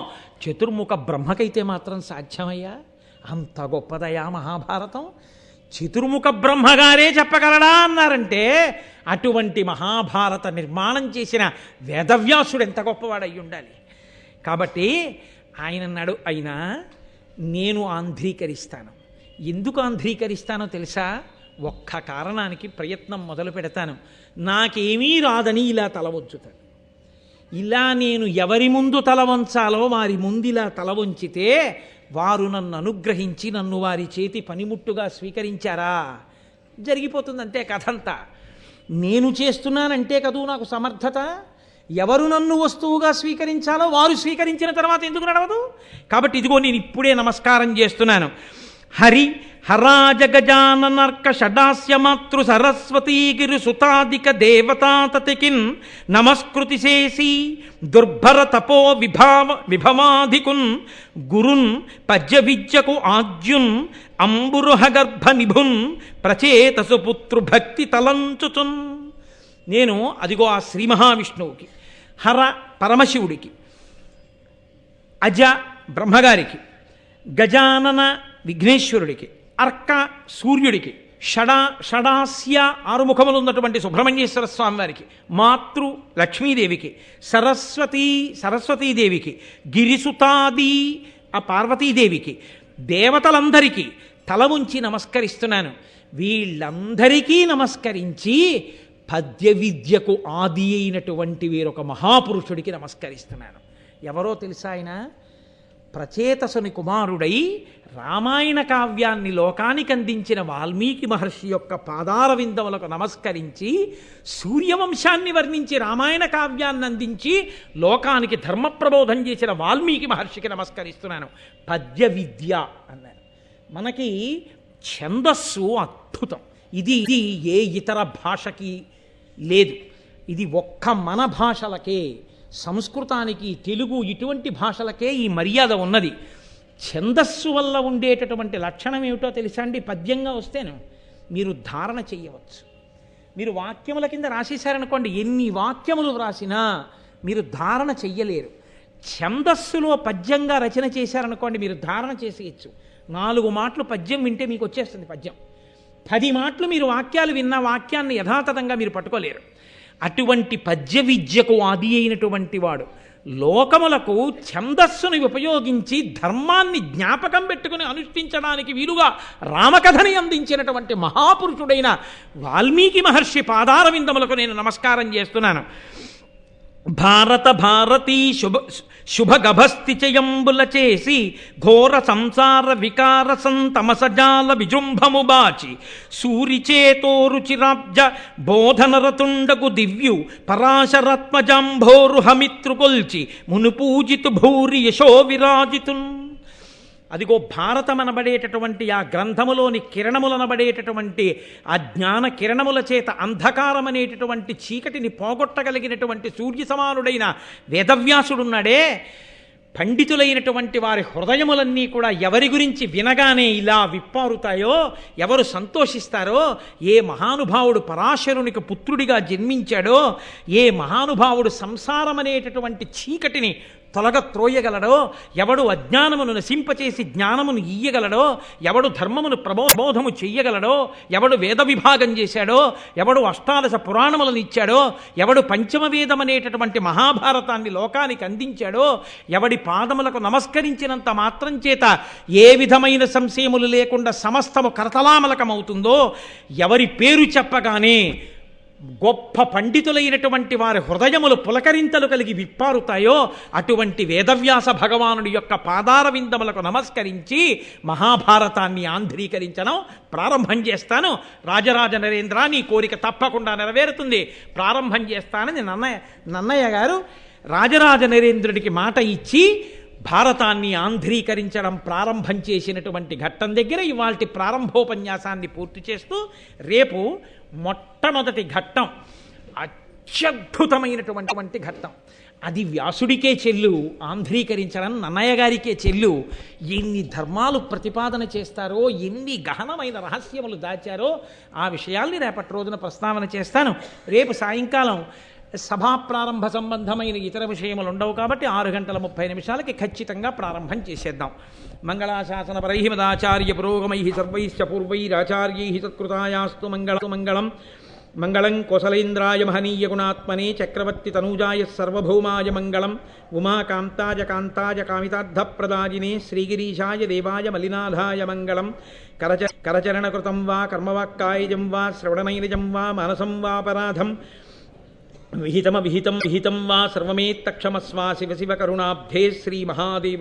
చతుర్ముఖ బ్రహ్మకైతే మాత్రం సాధ్యమయ్యా? అంత గొప్పదయా మహాభారతం. చతుర్ముఖ బ్రహ్మగారే చెప్పగలడా అన్నారంటే అటువంటి మహాభారత నిర్మాణం చేసిన వేదవ్యాసుడు ఎంత గొప్పవాడై ఉండాలి. కాబట్టి ఆయన అన్నాడు, అయినా నేను ఆంధ్రీకరిస్తాను. ఎందుకు ఆంధ్రీకరిస్తానో తెలుసా? ఒక్క కారణానికి ప్రయత్నం మొదలు పెడతాను. నాకేమీ రాదని ఇలా తల వంచుతాను. ఇలా నేను ఎవరి ముందు తల వంచాలో వారి ముందు ఇలా తల వంచితే వారు నన్ను అనుగ్రహించి నన్ను వారి చేతి పనిముట్టుగా స్వీకరించారా, జరిగిపోతుంది అంతే కథంతా. నేను చేస్తున్నానంటే కదూ నాకు సమర్థత. ఎవరు నన్ను వస్తువుగా స్వీకరించాలో వారు స్వీకరించిన తర్వాత ఎందుకు నడవదు? కాబట్టి ఇదిగో నేను ఇప్పుడే నమస్కారం చేస్తున్నాను. హరి హరాజగజాననర్క షడాస్య మాతృ సరస్వతీగిరి సుతాదిక దేవతాతతికిన్ నమస్కృతి చేసి దుర్భర తపో విభవాధికున్ గురున్ పద్య విద్యకు ఆజ్యున్ అంబురుహగర్భ నిభున్ ప్రచేతసు పుతృభక్తి తలంచుచున్. నేను అదిగో ఆ శ్రీ మహావిష్ణువుకి, హర పరమశివుడికి, అజ బ్రహ్మగారికి, గజానన విఘ్నేశ్వరుడికి, అర్క సూర్యుడికి, షడాస్య ఆరుముఖములు ఉన్నటువంటి సుబ్రహ్మణ్యేశ్వర స్వామి వారికి, మాతృ లక్ష్మీదేవికి, సరస్వతీదేవికి, గిరిసుతాది ఆ పార్వతీదేవికి, దేవతలందరికీ తల ఉంచి నమస్కరిస్తున్నాను. వీళ్ళందరికీ నమస్కరించి పద్య విద్యకు ఆది అయినటువంటి వీరొక మహాపురుషుడికి నమస్కరిస్తున్నాను. ఎవరో తెలుసా? ఆయన ప్రచేతసుని కుమారుడై రామాయణ కావ్యాన్ని లోకానికి అందించిన వాల్మీకి మహర్షి యొక్క పాదార విందములకు నమస్కరించి సూర్యవంశాన్ని వర్ణించి రామాయణ కావ్యాన్ని అందించి లోకానికి ధర్మ ప్రబోధం చేసిన వాల్మీకి మహర్షికి నమస్కరిస్తున్నాను. పద్య విద్య అన్నారు. మనకి ఛందస్సు అద్భుతం. ఇది ఏ ఇతర భాషకి లేదు. ఇది ఒక్క మన భాషలకే, సంస్కృతానికి, తెలుగు ఇటువంటి భాషలకే ఈ మర్యాద ఉన్నది. ఛందస్సు వల్ల ఉండేటటువంటి లక్షణం ఏమిటో తెలుసా అండి? పద్యంగా వస్తేను మీరు ధారణ చెయ్యవచ్చు. మీరు వాక్యముల కింద రాసేశారనుకోండి, ఎన్ని వాక్యములు వ్రాసినా మీరు ధారణ చెయ్యలేరు. ఛందస్సులో పద్యంగా రచన చేశారనుకోండి, మీరు ధారణ చేసేయచ్చు. 4 మాటలు పద్యం వింటే మీకు వచ్చేస్తుంది పద్యం. 10 మాటలు మీరు వాక్యాలు విన్న వాక్యాన్ని యథాతథంగా మీరు పట్టుకోలేరు. అటువంటి పద్య విద్యకు ఆది అయినటువంటి వాడు లోకములకు ఛందస్సుని ఉపయోగించి ధర్మాన్ని జ్ఞాపకం పెట్టుకుని అనుష్ఠించడానికి వీలుగా రామకథని అందించినటువంటి మహాపురుషుడైన వాల్మీకి మహర్షి పాదార విందములకు నేను నమస్కారం చేస్తున్నాను. భారతీ శుభగభస్థిచయంబుల చేసి ఘోర సంసార వికార సంతమసజాల విజృంభము బాచి సూరిచేతో రుచిరాబ్జ బోధనరతుండకు దివ్యు పరాశరత్మజంభోరు హమిత్రుకొల్చి మునుపూజితు భూరి యశో విరాజితున్. అదిగో భారతమనబడేటటువంటి ఆ గ్రంథములోని కిరణములనబడేటటువంటి ఆ జ్ఞాన కిరణముల చేత అంధకారం అనేటటువంటి చీకటిని పోగొట్టగలిగినటువంటి సూర్య సమానుడైన వేదవ్యాసుడున్నాడే, పండితులైనటువంటి వారి హృదయములన్నీ కూడా ఎవరి గురించి వినగానే ఇలా విప్పారుతాయో, ఎవరు సంతోషిస్తారో, ఏ మహానుభావుడు పరాశరునికి పుత్రుడిగా జన్మించాడో, ఏ మహానుభావుడు సంసారం అనేటటువంటి చీకటిని తొలగత్రోయగలడో, ఎవడు అజ్ఞానమును నశింపచేసి జ్ఞానమును ఇయ్యగలడో, ఎవడు ధర్మమును ప్రబోధము చెయ్యగలడో, ఎవడు వేద విభాగం చేశాడో, ఎవడు అష్టాదశ పురాణములను ఇచ్చాడో, ఎవడు పంచమవేదం అనేటటువంటి మహాభారతాన్ని లోకానికి అందించాడో, ఎవడి పాదములకు నమస్కరించినంత మాత్రం చేత ఏ విధమైన సంశయములు లేకుండా సమస్తము కరతలామలకమవుతుందో, ఎవరి పేరు చెప్పగానే గొప్ప పండితులైనటువంటి వారి హృదయములు పులకరింతలు కలిగి విప్పారుతాయో, అటువంటి వేదవ్యాస భగవానుడి యొక్క పాదార విందములకు నమస్కరించి మహాభారతాన్ని ఆంధ్రీకరించడం ప్రారంభం చేస్తాను. రాజరాజ నరేంద్ర, నీ కోరిక తప్పకుండా నెరవేరుతుంది, ప్రారంభం చేస్తానని నన్నయ్య గారు రాజరాజ నరేంద్రుడికి మాట ఇచ్చి భారతాన్ని ఆంధ్రీకరించడం ప్రారంభం చేసినటువంటి ఘట్టం దగ్గర ఇవాల్టి ప్రారంభోపన్యాసాన్ని పూర్తి చేస్తూ, రేపు మొట్టమొదటి ఘట్టం, అత్యద్భుతమైనటువంటి ఘట్టం, అది వ్యాసుడికే చెల్లు, ఆంధ్రీకరించడం నన్నయ్య గారికే చెల్లు. ఎన్ని ధర్మాలు ప్రతిపాదన చేస్తారో, ఎన్ని గహనమైన రహస్యములు దాచారో ఆ విషయాల్ని రేపటి రోజున ప్రస్తావన చేస్తాను. రేపు సాయంకాలం సభా ప్రారంభ సంబంధమైన ఇతర విషయములు ఉండవు కాబట్టి 6:30 ఖచ్చితంగా ప్రారంభం చేసేద్దాం. మంగళాశాసనపరై మదాచార్య పురోగమై సర్వైశ్చ పూర్వైరాచార్యై సత్కృతాయాస్తు మంగళం. మంగళం కోసలేంద్రాయ మహనీయ గుణాత్మనే చక్రవర్తి తనూజాయ సర్వభౌమాయ మంగళం ఉమాకాంతాయ కాంతాయ కామితార్థప్రదాజినే శ్రీగిరీశాయ దేవాయ మలినాథాయ మంగళం కరచరణకృతం వా కర్మవాక్కాయజం వా శ్రవణనైనజం వా మానసం వాపరాధం విహితం వా సర్వమేత్తక్షమస్వా శివ శివ కరుణాబ్ధే శ్రీ మహాదేవ